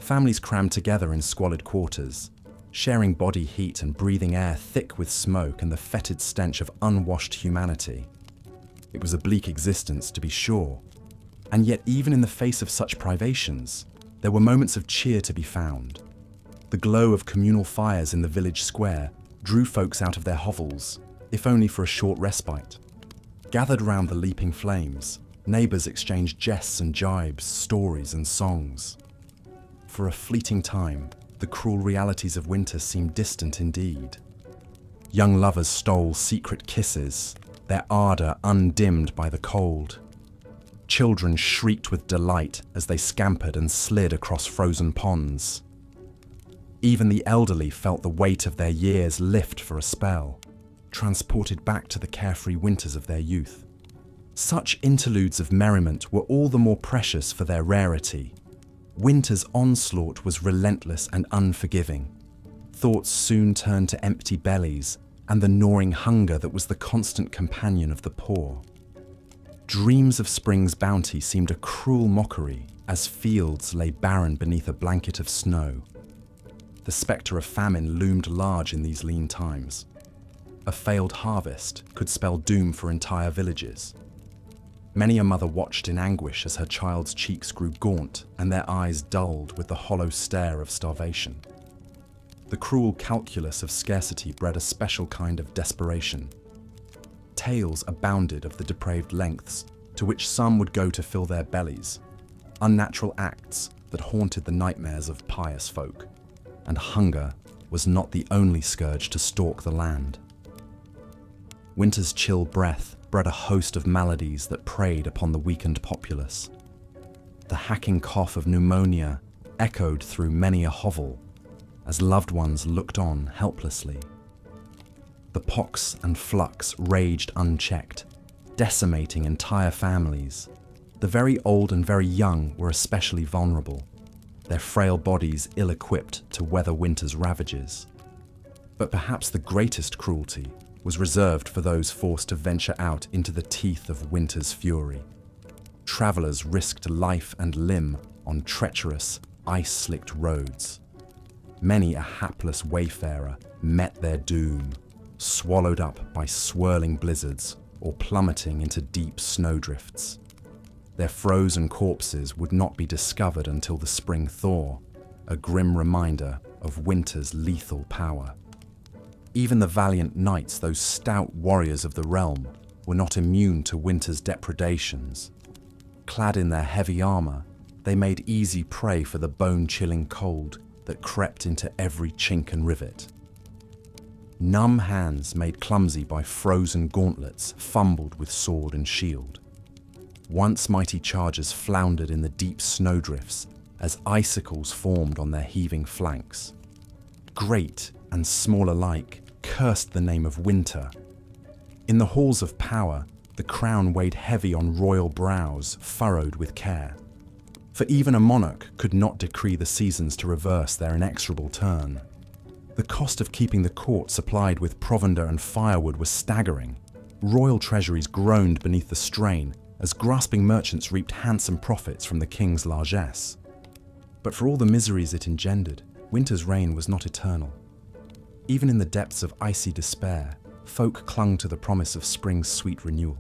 Families crammed together in squalid quarters, sharing body heat and breathing air thick with smoke and the fetid stench of unwashed humanity. It was a bleak existence, to be sure, and yet even in the face of such privations, there were moments of cheer to be found. The glow of communal fires in the village square drew folks out of their hovels, if only for a short respite. Gathered round the leaping flames, neighbours exchanged jests and jibes, stories and songs. For a fleeting time, the cruel realities of winter seemed distant indeed. Young lovers stole secret kisses, their ardour undimmed by the cold. Children shrieked with delight as they scampered and slid across frozen ponds. Even the elderly felt the weight of their years lift for a spell, transported back to the carefree winters of their youth. Such interludes of merriment were all the more precious for their rarity. Winter's onslaught was relentless and unforgiving. Thoughts soon turned to empty bellies and the gnawing hunger that was the constant companion of the poor. Dreams of spring's bounty seemed a cruel mockery as fields lay barren beneath a blanket of snow. The spectre of famine loomed large in these lean times. A failed harvest could spell doom for entire villages. Many a mother watched in anguish as her child's cheeks grew gaunt and their eyes dulled with the hollow stare of starvation. The cruel calculus of scarcity bred a special kind of desperation. Tales abounded of the depraved lengths to which some would go to fill their bellies, unnatural acts that haunted the nightmares of pious folk, and hunger was not the only scourge to stalk the land. Winter's chill breath bred a host of maladies that preyed upon the weakened populace. The hacking cough of pneumonia echoed through many a hovel as loved ones looked on helplessly. The pox and flux raged unchecked, decimating entire families. The very old and very young were especially vulnerable. their frail bodies ill-equipped to weather winter's ravages. But perhaps the greatest cruelty was reserved for those forced to venture out into the teeth of winter's fury. Travelers risked life and limb on treacherous, ice-slicked roads. Many a hapless wayfarer met their doom, swallowed up by swirling blizzards or plummeting into deep snowdrifts. Their frozen corpses would not be discovered until the spring thaw, a grim reminder of winter's lethal power. Even the valiant knights, those stout warriors of the realm, were not immune to winter's depredations. Clad in their heavy armor, they made easy prey for the bone-chilling cold that crept into every chink and rivet. Numb hands made clumsy by frozen gauntlets fumbled with sword and shield. Once mighty chargers floundered in the deep snowdrifts as icicles formed on their heaving flanks. Great and small alike cursed the name of winter. In the halls of power, the crown weighed heavy on royal brows furrowed with care. For even a monarch could not decree the seasons to reverse their inexorable turn. The cost of keeping the court supplied with provender and firewood was staggering. Royal treasuries groaned beneath the strain as grasping merchants reaped handsome profits from the king's largesse. But for all the miseries it engendered, winter's reign was not eternal. Even in the depths of icy despair, folk clung to the promise of spring's sweet renewal.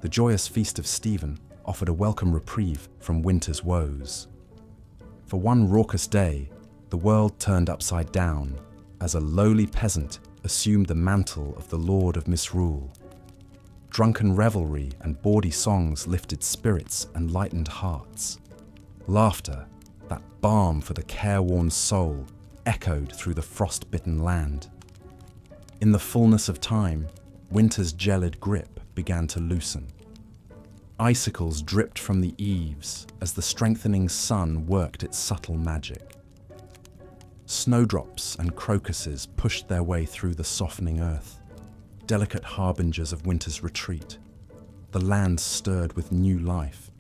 The joyous feast of Stephen offered a welcome reprieve from winter's woes. For one raucous day, the world turned upside down as a lowly peasant assumed the mantle of the Lord of Misrule. Drunken revelry and bawdy songs lifted spirits and lightened hearts. Laughter, that balm for the careworn soul, echoed through the frost-bitten land. In the fullness of time, winter's gelid grip began to loosen. Icicles dripped from the eaves as the strengthening sun worked its subtle magic. Snowdrops and crocuses pushed their way through the softening earth, delicate harbingers of winter's retreat. The land stirred with new life,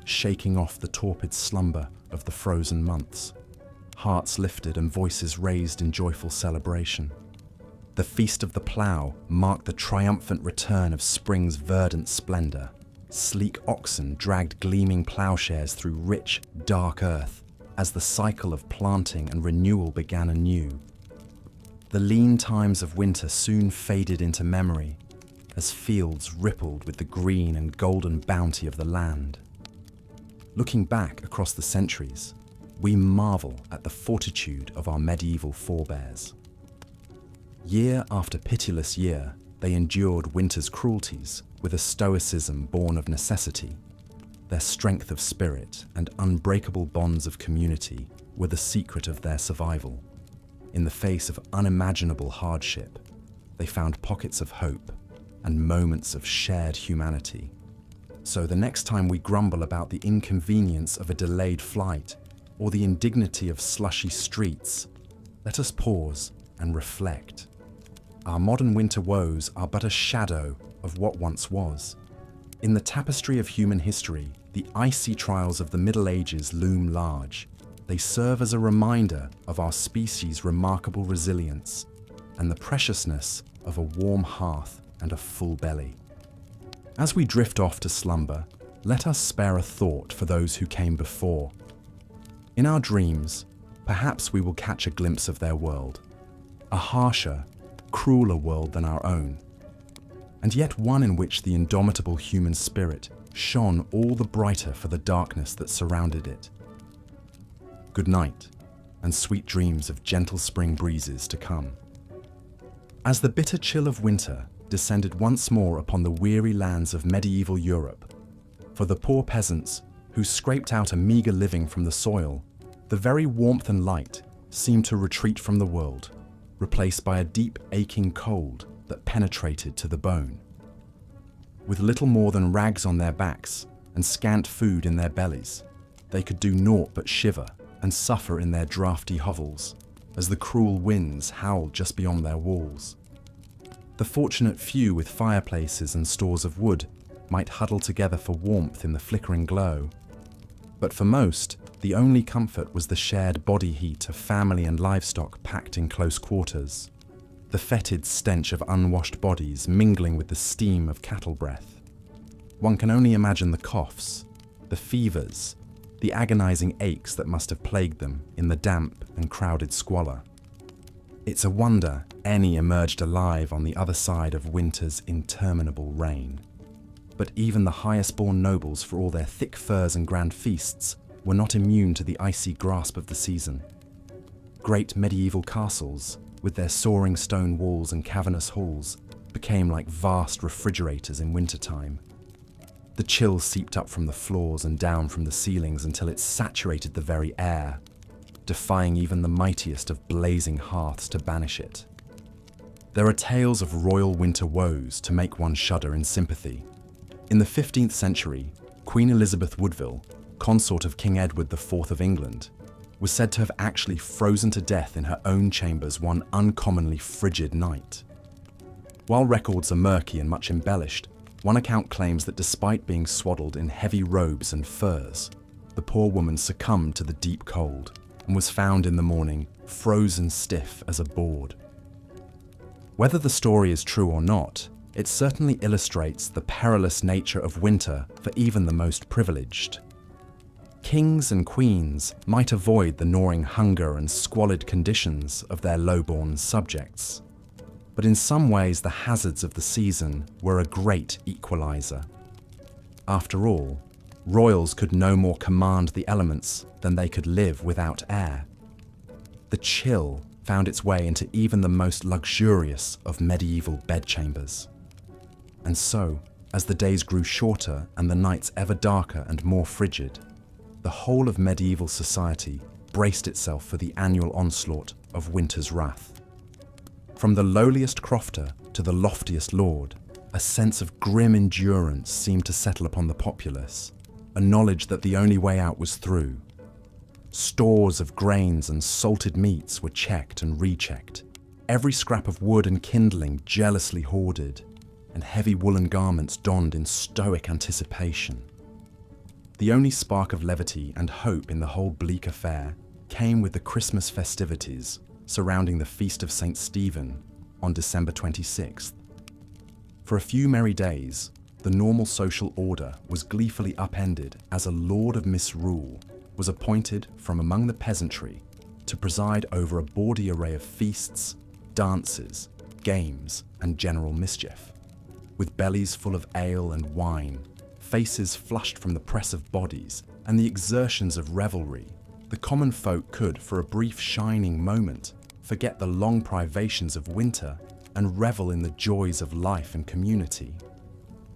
shaking off the torpid slumber of the frozen months. Hearts lifted and voices raised in joyful celebration. The Feast of the Plough marked the triumphant return of spring's verdant splendor. Sleek oxen dragged gleaming plowshares through rich, dark earth as the cycle of planting and renewal began anew. The lean times of winter soon faded into memory as fields rippled with the green and golden bounty of the land. Looking back across the centuries, we marvel at the fortitude of our medieval forebears. Year after pitiless year, they endured winter's cruelties with a stoicism born of necessity. Their strength of spirit and unbreakable bonds of community were the secret of their survival. In the face of unimaginable hardship, they found pockets of hope and moments of shared humanity. So the next time we grumble about the inconvenience of a delayed flight or the indignity of slushy streets, let us pause and reflect. Our modern winter woes are but a shadow of what once was. In the tapestry of human history, the icy trials of the Middle Ages loom large. They serve as a reminder of our species' remarkable resilience and the preciousness of a warm hearth and a full belly. As we drift off to slumber, let us spare a thought for those who came before. In our dreams, perhaps we will catch a glimpse of their world, a harsher, crueler world than our own, and yet one in which the indomitable human spirit shone all the brighter for the darkness that surrounded it. Good night, and sweet dreams of gentle spring breezes to come. As the bitter chill of winter descended once more upon the weary lands of medieval Europe, for the poor peasants who scraped out a meager living from the soil, the very warmth and light seemed to retreat from the world, replaced by a deep aching cold that penetrated to the bone. With little more than rags on their backs and scant food in their bellies, they could do naught but shiver and suffer in their draughty hovels as the cruel winds howled just beyond their walls. The fortunate few with fireplaces and stores of wood might huddle together for warmth in the flickering glow, but for most, The only comfort was the shared body heat of family and livestock packed in close quarters, the fetid stench of unwashed bodies mingling with the steam of cattle breath. One can only imagine the coughs, the fevers, the agonizing aches that must have plagued them in the damp and crowded squalor. It's a wonder any emerged alive on the other side of winter's interminable reign. But even the highest-born nobles, for all their thick furs and grand feasts, were not immune to the icy grasp of the season. Great medieval castles, with their soaring stone walls and cavernous halls, became like vast refrigerators in wintertime. The chill seeped up from the floors and down from the ceilings until it saturated the very air, defying even the mightiest of blazing hearths to banish it. There are tales of royal winter woes to make one shudder in sympathy. In the 15th century, Queen Elizabeth Woodville, consort of King Edward IV of England, was said to have actually frozen to death in her own chambers one uncommonly frigid night. While records are murky and much embellished, one account claims that despite being swaddled in heavy robes and furs, the poor woman succumbed to the deep cold and was found in the morning frozen stiff as a board. Whether the story is true or not, it certainly illustrates the perilous nature of winter for even the most privileged. Kings and queens might avoid the gnawing hunger and squalid conditions of their low-born subjects, but in some ways the hazards of the season were a great equalizer. After all, royals could no more command the elements than they could live without air. The chill found its way into even the most luxurious of medieval bedchambers. And so, as the days grew shorter and the nights ever darker and more frigid, the whole of medieval society braced itself for the annual onslaught of winter's wrath. From the lowliest crofter to the loftiest lord, a sense of grim endurance seemed to settle upon the populace, a knowledge that the only way out was through. Stores of grains and salted meats were checked and rechecked, every scrap of wood and kindling jealously hoarded, and heavy woolen garments donned in stoic anticipation. The only spark of levity and hope in the whole bleak affair came with the Christmas festivities surrounding the Feast of St. Stephen on December 26th. For a few merry days, the normal social order was gleefully upended as a lord of misrule was appointed from among the peasantry to preside over a bawdy array of feasts, dances, games, and general mischief. With bellies full of ale and wine, faces flushed from the press of bodies, and the exertions of revelry, the common folk could, for a brief shining moment, forget the long privations of winter and revel in the joys of life and community.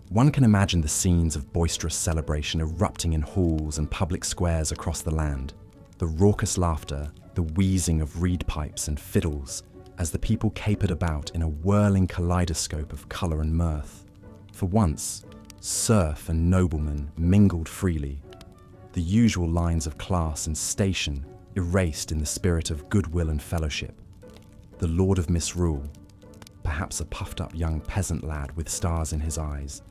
One can imagine the scenes of boisterous celebration erupting in halls and public squares across the land, the raucous laughter, the wheezing of reed pipes and fiddles, as the people capered about in a whirling kaleidoscope of colour and mirth. For once, serf and nobleman mingled freely, the usual lines of class and station erased in the spirit of goodwill and fellowship. The lord of misrule, perhaps a puffed-up young peasant lad with stars in his eyes,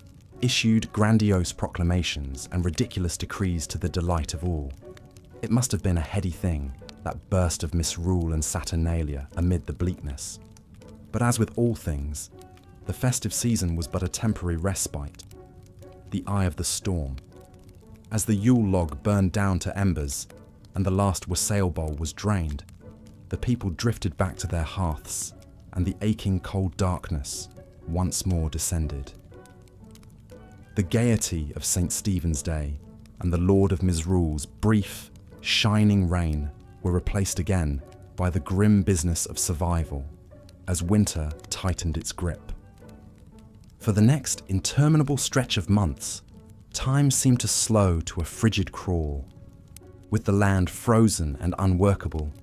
issued grandiose proclamations and ridiculous decrees to the delight of all. It must have been a heady thing, that burst of misrule and saturnalia amid the bleakness. But as with all things, the festive season was but a temporary respite, the eye of the storm. As the Yule log burned down to embers and the last wassail bowl was drained, the people drifted back to their hearths, and the aching cold darkness once more descended. The gaiety of St. Stephen's Day and the Lord of Misrule's brief, shining reign were replaced again by the grim business of survival as winter tightened its grip. For the next interminable stretch of months, time seemed to slow to a frigid crawl. With the land frozen and unworkable,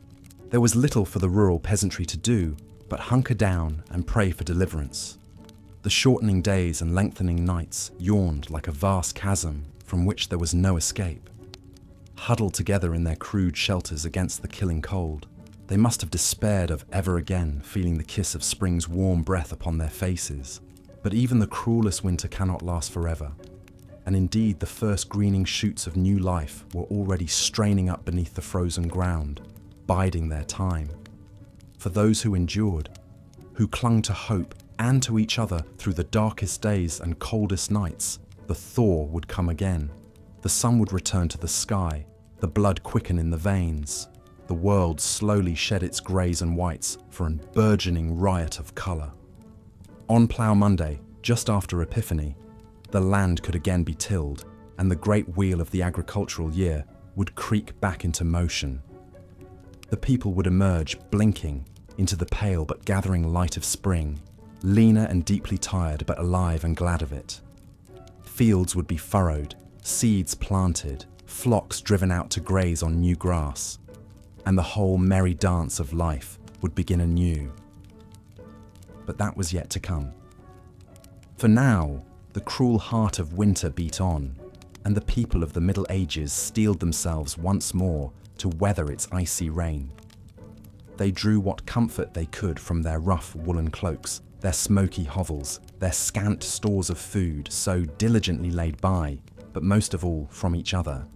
there was little for the rural peasantry to do but hunker down and pray for deliverance. The shortening days and lengthening nights yawned like a vast chasm from which there was no escape. Huddled together in their crude shelters against the killing cold, they must have despaired of ever again feeling the kiss of spring's warm breath upon their faces. But even the cruelest winter cannot last forever. and indeed the first greening shoots of new life were already straining up beneath the frozen ground, biding their time. For those who endured, who clung to hope and to each other through the darkest days and coldest nights, the thaw would come again. The sun would return to the sky, the blood quicken in the veins, the world slowly shed its greys and whites for a burgeoning riot of colour. On Plough Monday, just after Epiphany, the land could again be tilled, and the great wheel of the agricultural year would creak back into motion. The people would emerge, blinking, into the pale but gathering light of spring, leaner and deeply tired but alive and glad of it. Fields would be furrowed, seeds planted, flocks driven out to graze on new grass, and the whole merry dance of life would begin anew. But that was yet to come. For now, the cruel heart of winter beat on, and the people of the Middle Ages steeled themselves once more to weather its icy reign. They drew what comfort they could from their rough woolen cloaks, their smoky hovels, their scant stores of food so diligently laid by, but most of all from each other.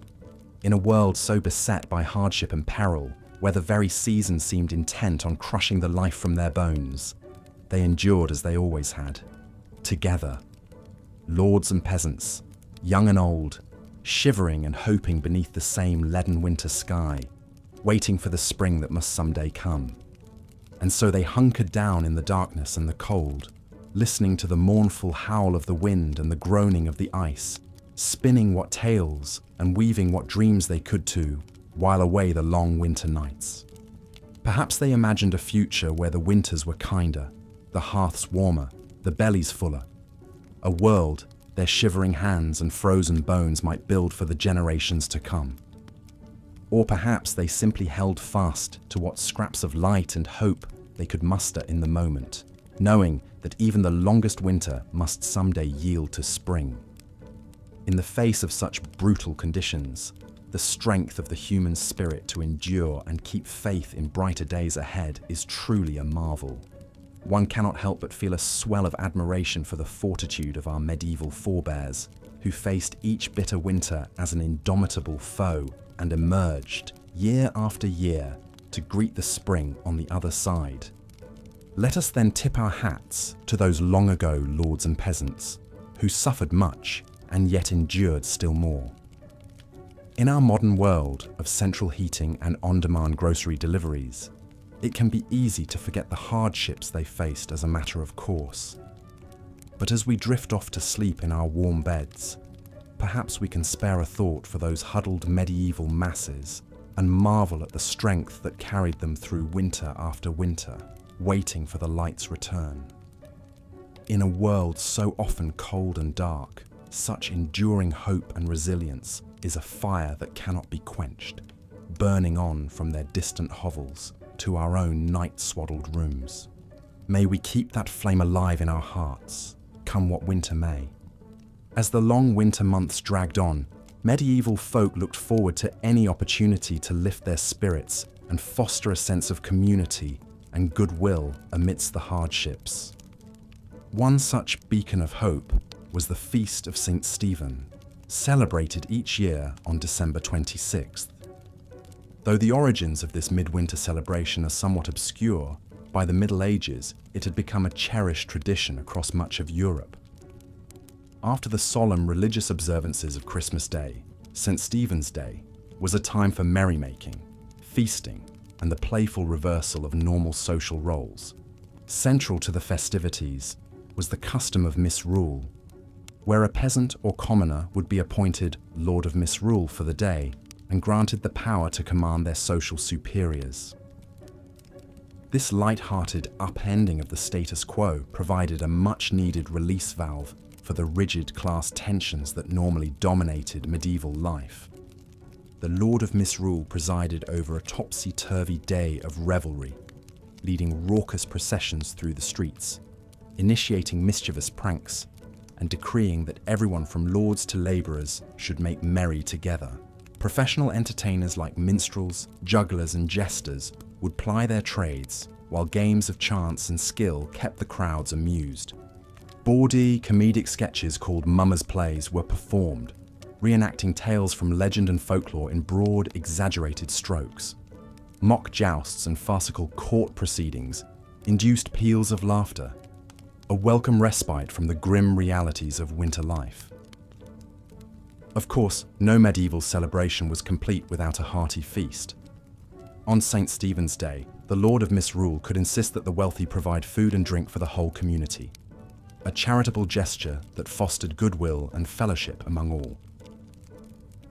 In a world so beset by hardship and peril, where the very season seemed intent on crushing the life from their bones, they endured as they always had, together. Lords and peasants, young and old, shivering and hoping beneath the same leaden winter sky, waiting for the spring that must someday come. And so they hunkered down in the darkness and the cold, listening to the mournful howl of the wind and the groaning of the ice, spinning what tales and weaving what dreams they could to, while away the long winter nights. Perhaps they imagined a future where the winters were kinder, the hearths warmer, the bellies fuller. A world their shivering hands and frozen bones might build for the generations to come. Or perhaps they simply held fast to what scraps of light and hope they could muster in the moment, knowing that even the longest winter must someday yield to spring. In the face of such brutal conditions, the strength of the human spirit to endure and keep faith in brighter days ahead is truly a marvel. One cannot help but feel a swell of admiration for the fortitude of our medieval forebears, who faced each bitter winter as an indomitable foe and emerged, year after year, to greet the spring on the other side. Let us then tip our hats to those long ago lords and peasants, who suffered much and yet endured still more. In our modern world of central heating and on-demand grocery deliveries, it can be easy to forget the hardships they faced as a matter of course. But as we drift off to sleep in our warm beds, perhaps we can spare a thought for those huddled medieval masses and marvel at the strength that carried them through winter after winter, waiting for the light's return. In a world so often cold and dark, such enduring hope and resilience is a fire that cannot be quenched, burning on from their distant hovels to our own night-swaddled rooms. May we keep that flame alive in our hearts, come what winter may. As the long winter months dragged on, medieval folk looked forward to any opportunity to lift their spirits and foster a sense of community and goodwill amidst the hardships. One such beacon of hope was the Feast of St. Stephen, celebrated each year on December 26th. Though the origins of this midwinter celebration are somewhat obscure, by the Middle Ages it had become a cherished tradition across much of Europe. After the solemn religious observances of Christmas Day, St. Stephen's Day was a time for merrymaking, feasting, and the playful reversal of normal social roles. Central to the festivities was the custom of misrule, where a peasant or commoner would be appointed Lord of Misrule for the day and granted the power to command their social superiors. This light-hearted upending of the status quo provided a much-needed release valve for the rigid class tensions that normally dominated medieval life. The Lord of Misrule presided over a topsy-turvy day of revelry, leading raucous processions through the streets, initiating mischievous pranks, and decreeing that everyone from lords to labourers should make merry together. Professional entertainers like minstrels, jugglers and jesters would ply their trades, while games of chance and skill kept the crowds amused. Bawdy, comedic sketches called mummers' plays were performed, reenacting tales from legend and folklore in broad, exaggerated strokes. Mock jousts and farcical court proceedings induced peals of laughter, a welcome respite from the grim realities of winter life. Of course, no medieval celebration was complete without a hearty feast. On St. Stephen's Day, the Lord of Misrule could insist that the wealthy provide food and drink for the whole community, a charitable gesture that fostered goodwill and fellowship among all.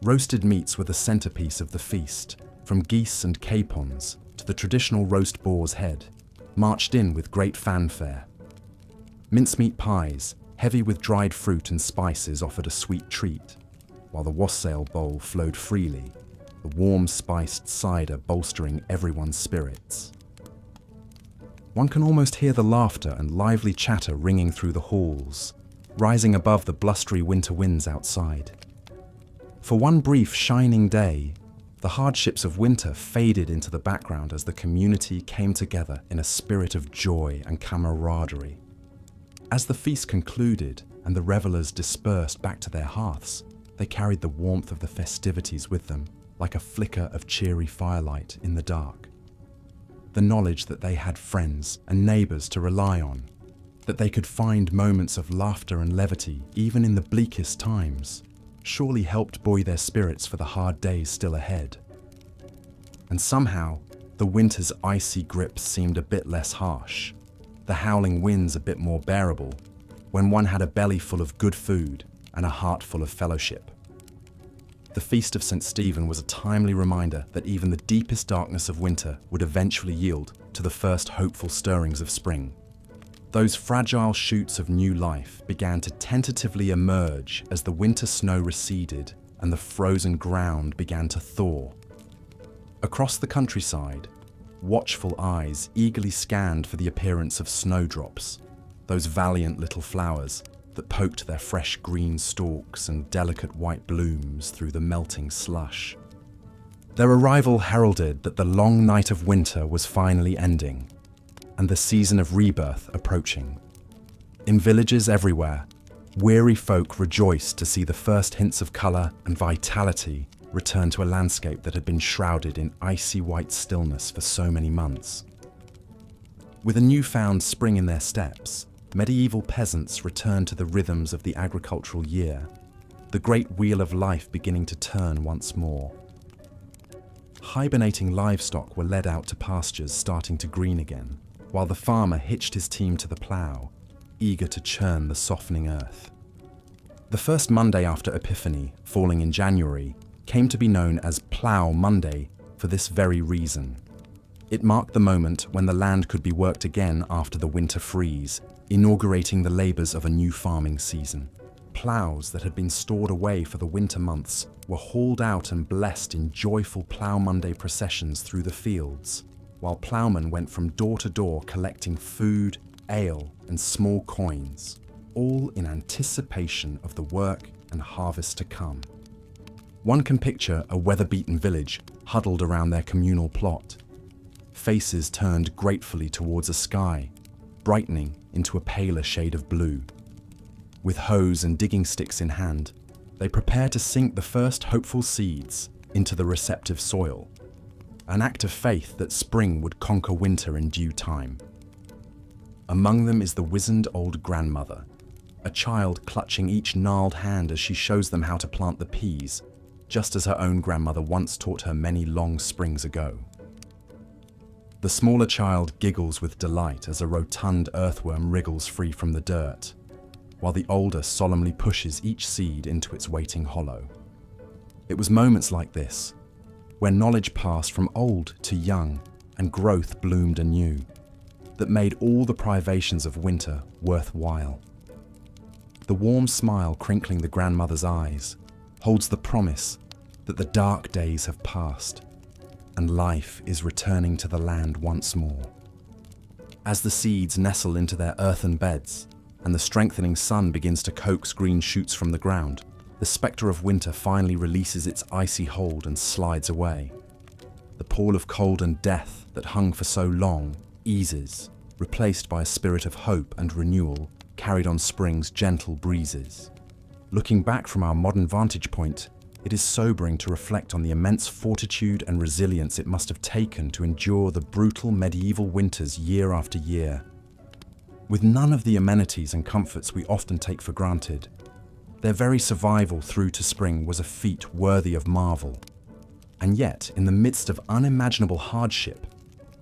Roasted meats were the centerpiece of the feast, from geese and capons to the traditional roast boar's head, marched in with great fanfare. Mincemeat pies, heavy with dried fruit and spices, offered a sweet treat, while the wassail bowl flowed freely, the warm spiced cider bolstering everyone's spirits. One can almost hear the laughter and lively chatter ringing through the halls, rising above the blustery winter winds outside. For one brief shining day, the hardships of winter faded into the background as the community came together in a spirit of joy and camaraderie. As the feast concluded and the revelers dispersed back to their hearths, they carried the warmth of the festivities with them, like a flicker of cheery firelight in the dark. The knowledge that they had friends and neighbours to rely on, that they could find moments of laughter and levity even in the bleakest times, surely helped buoy their spirits for the hard days still ahead. And somehow, the winter's icy grip seemed a bit less harsh, the howling winds a bit more bearable, when one had a belly full of good food and a heart full of fellowship. The Feast of St. Stephen was a timely reminder that even the deepest darkness of winter would eventually yield to the first hopeful stirrings of spring. Those fragile shoots of new life began to tentatively emerge as the winter snow receded and the frozen ground began to thaw. Across the countryside, watchful eyes eagerly scanned for the appearance of snowdrops, those valiant little flowers that poked their fresh green stalks and delicate white blooms through the melting slush. Their arrival heralded that the long night of winter was finally ending, and the season of rebirth approaching. In villages everywhere, weary folk rejoiced to see the first hints of colour and vitality return to a landscape that had been shrouded in icy white stillness for so many months. With a newfound spring in their steps, medieval peasants returned to the rhythms of the agricultural year, the great wheel of life beginning to turn once more. Hibernating livestock were led out to pastures starting to green again, while the farmer hitched his team to the plough, eager to churn the softening earth. The first Monday after Epiphany, falling in January, came to be known as Plough Monday for this very reason. It marked the moment when the land could be worked again after the winter freeze, inaugurating the labours of a new farming season. Ploughs that had been stored away for the winter months were hauled out and blessed in joyful Plough Monday processions through the fields, while ploughmen went from door to door collecting food, ale, and small coins, all in anticipation of the work and harvest to come. One can picture a weather-beaten village huddled around their communal plot, faces turned gratefully towards a sky, brightening into a paler shade of blue. With hoes and digging sticks in hand, they prepare to sink the first hopeful seeds into the receptive soil, an act of faith that spring would conquer winter in due time. Among them is the wizened old grandmother, a child clutching each gnarled hand as she shows them how to plant the peas, just as her own grandmother once taught her many long springs ago. The smaller child giggles with delight as a rotund earthworm wriggles free from the dirt, while the older solemnly pushes each seed into its waiting hollow. It was moments like this, where knowledge passed from old to young and growth bloomed anew, that made all the privations of winter worthwhile. The warm smile crinkling the grandmother's eyes holds the promise that the dark days have passed and life is returning to the land once more. As the seeds nestle into their earthen beds and the strengthening sun begins to coax green shoots from the ground, the spectre of winter finally releases its icy hold and slides away. The pall of cold and death that hung for so long eases, replaced by a spirit of hope and renewal carried on spring's gentle breezes. Looking back from our modern vantage point, it is sobering to reflect on the immense fortitude and resilience it must have taken to endure the brutal medieval winters year after year. With none of the amenities and comforts we often take for granted, their very survival through to spring was a feat worthy of marvel. And yet, in the midst of unimaginable hardship,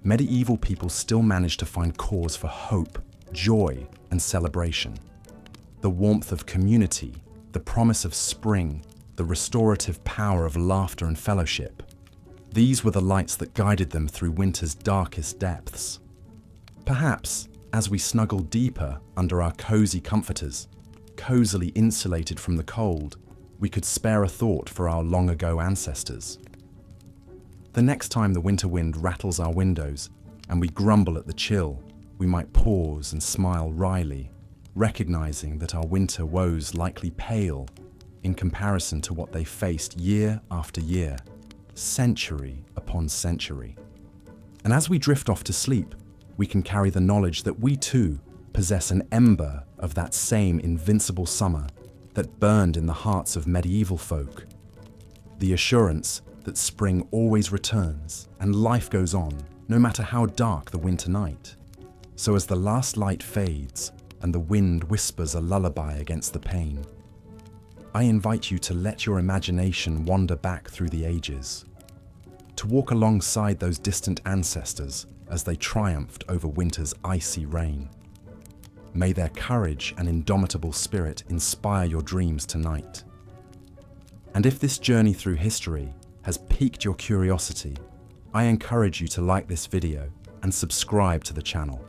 medieval people still managed to find cause for hope, joy, and celebration. The warmth of community, the promise of spring, the restorative power of laughter and fellowship. These were the lights that guided them through winter's darkest depths. Perhaps, as we snuggle deeper under our cozy comforters, cozily insulated from the cold, we could spare a thought for our long-ago ancestors. The next time the winter wind rattles our windows and we grumble at the chill, we might pause and smile wryly, recognizing that our winter woes likely pale in comparison to what they faced year after year, century upon century. And as we drift off to sleep, we can carry the knowledge that we too possess an ember of that same invincible summer that burned in the hearts of medieval folk. The assurance that spring always returns and life goes on, no matter how dark the winter night. So as the last light fades and the wind whispers a lullaby against the pane, I invite you to let your imagination wander back through the ages, to walk alongside those distant ancestors as they triumphed over winter's icy reign. May their courage and indomitable spirit inspire your dreams tonight. And if this journey through history has piqued your curiosity, I encourage you to like this video and subscribe to the channel.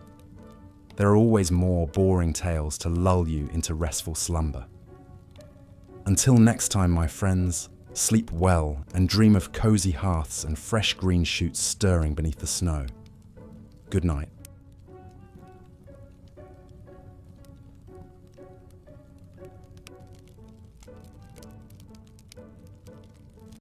There are always more boring tales to lull you into restful slumber. Until next time, my friends, sleep well and dream of cozy hearths and fresh green shoots stirring beneath the snow. Good night.